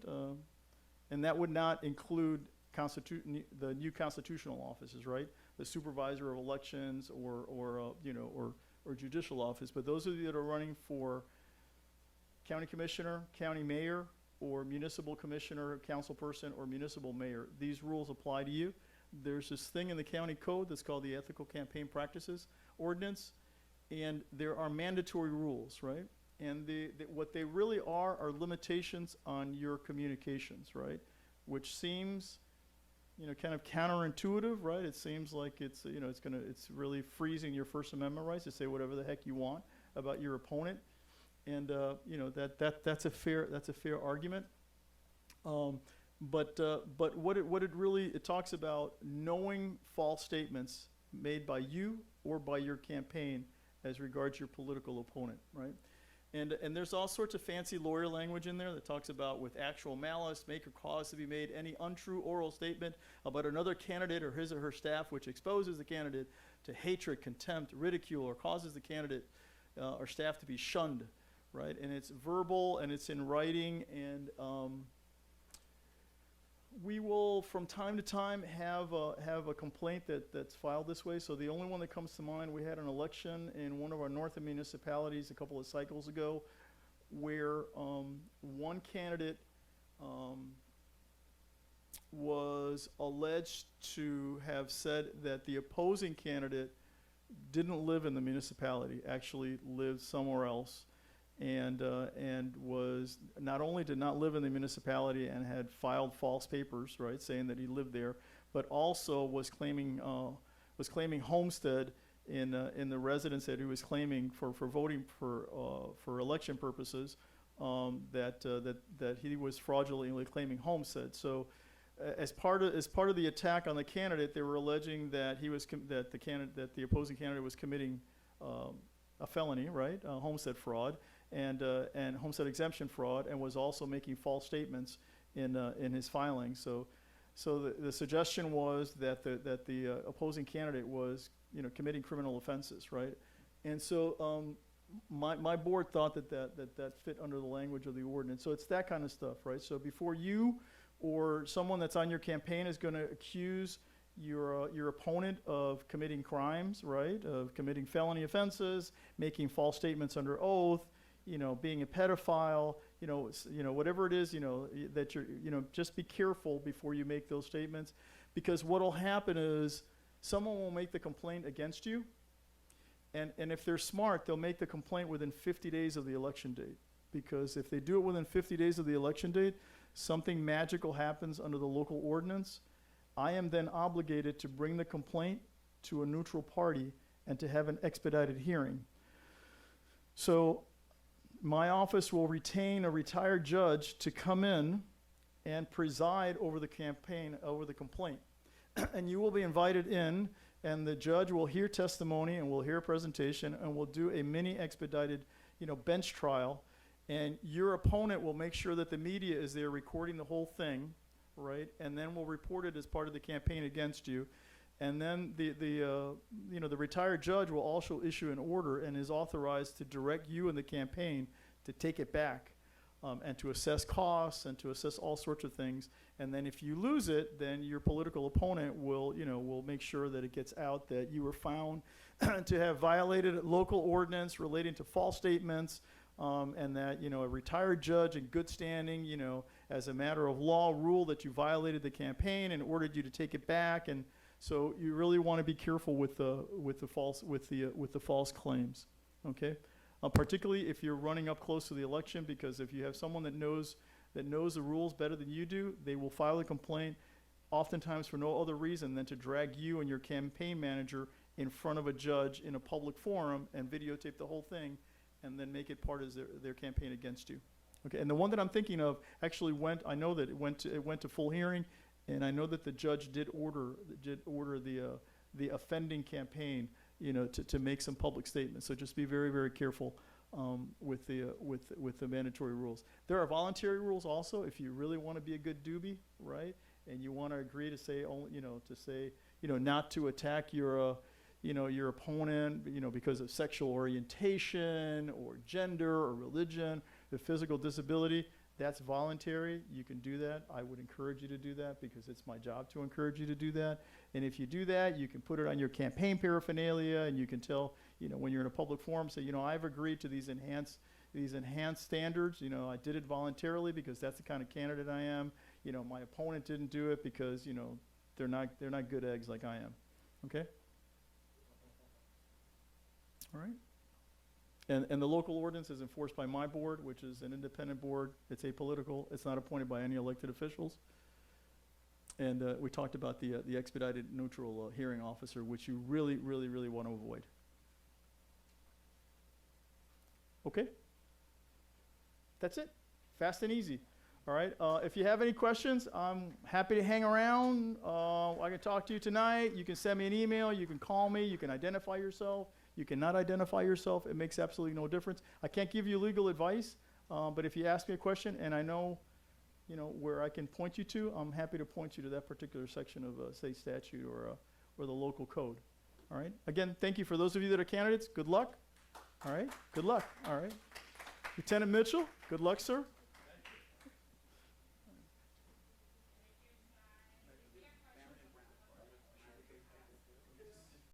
and that would not include the new constitutional offices, right, the supervisor of elections or judicial office. But those of you that are running for county commissioner, county mayor, or municipal commissioner, council person, or municipal mayor, these rules apply to you. There's this thing in the county code that's called the Ethical Campaign Practices Ordinance, and there are mandatory rules, right? And what they really are limitations on your communications, right? Which seems kind of counterintuitive, right? It seems like it's, it's really freezing your First Amendment rights to say whatever the heck you want about your opponent. And, that's a fair argument. But what it really, it talks about knowing false statements made by you or by your campaign as regards your political opponent, right? And there's all sorts of fancy lawyer language in there that talks about with actual malice, make or cause to be made any untrue oral statement about another candidate or his or her staff which exposes the candidate to hatred, contempt, ridicule, or causes the candidate or staff to be shunned, right? And it's verbal and it's in writing, and we will, from time to time, have a complaint that's filed this way. So the only one that comes to mind, we had an election in one of our northern municipalities a couple of cycles ago, where one candidate was alleged to have said that the opposing candidate didn't live in the municipality, actually lived somewhere else. And was not only did not live in the municipality and had filed false papers, right, saying that he lived there, but also was claiming homestead in the residence that he was claiming for voting for election purposes, that he was fraudulently claiming homestead. So, as part of the attack on the candidate, they were alleging that the opposing candidate was committing a felony, right, homestead fraud. And homestead exemption fraud, and was also making false statements in his filing. So the suggestion was that the opposing candidate was committing criminal offenses, right? And so my board thought that fit under the language of the ordinance. So it's that kind of stuff, right? So before you or someone that's on your campaign is going to accuse your opponent of committing crimes, right? Of committing felony offenses, making false statements under oath, being a pedophile, whatever it is, that you're, just be careful before you make those statements, because what'll happen is someone will make the complaint against you, and if they're smart, they'll make the complaint within 50 days of the election date, because if they do it within 50 days of the election date, something magical happens under the local ordinance. I am then obligated to bring the complaint to a neutral party and to have an expedited hearing. So my office will retain a retired judge to come in and preside over the complaint. And you will be invited in, and the judge will hear testimony and will hear a presentation, and will do a mini expedited, bench trial. And your opponent will make sure that the media is there recording the whole thing, right? And then will report it as part of the campaign against you. And then the retired judge will also issue an order and is authorized to direct you and the campaign to take it back, and to assess costs and to assess all sorts of things. And then if you lose it, then your political opponent will make sure that it gets out that you were found to have violated local ordinance relating to false statements, and that a retired judge in good standing, as a matter of law, ruled that you violated the campaign and ordered you to take it back. And so you really want to be careful with the false claims, okay? Particularly if you're running up close to the election, because if you have someone that knows the rules better than you do, they will file a complaint, oftentimes for no other reason than to drag you and your campaign manager in front of a judge in a public forum and videotape the whole thing, and then make it part of their campaign against you. Okay, and the one that I'm thinking of actually I know that it went to full hearing. And I know that the judge did order the offending campaign, to make some public statements. So just be very, very careful with the mandatory rules. There are voluntary rules also if you really want to be a good doobie, right? And you want to agree to say only, not to attack your opponent, because of sexual orientation or gender or religion, or physical disability. That's voluntary. You can do that. I would encourage you to do that because it's my job to encourage you to do that. And if you do that, you can put it on your campaign paraphernalia, and you can tell, when you're in a public forum, say, I've agreed to these enhanced standards. I did it voluntarily because that's the kind of candidate I am. My opponent didn't do it because, they're not good eggs like I am. Okay? All right? And the local ordinance is enforced by my board, which is an independent board. It's apolitical. It's not appointed by any elected officials. And we talked about the expedited neutral hearing officer, which you really, really, really want to avoid. Okay? That's it. Fast and easy. All right. If you have any questions, I'm happy to hang around. I can talk to you tonight. You can send me an email. You can call me. You can identify yourself. You cannot identify yourself. It makes absolutely no difference. I can't give you legal advice, but if you ask me a question and I know, where I can point you to, I'm happy to point you to that particular section of state statute or the local code. All right. Again, thank you for those of you that are candidates. Good luck. All right. Good luck. All right. Lieutenant Mitchell, good luck, sir.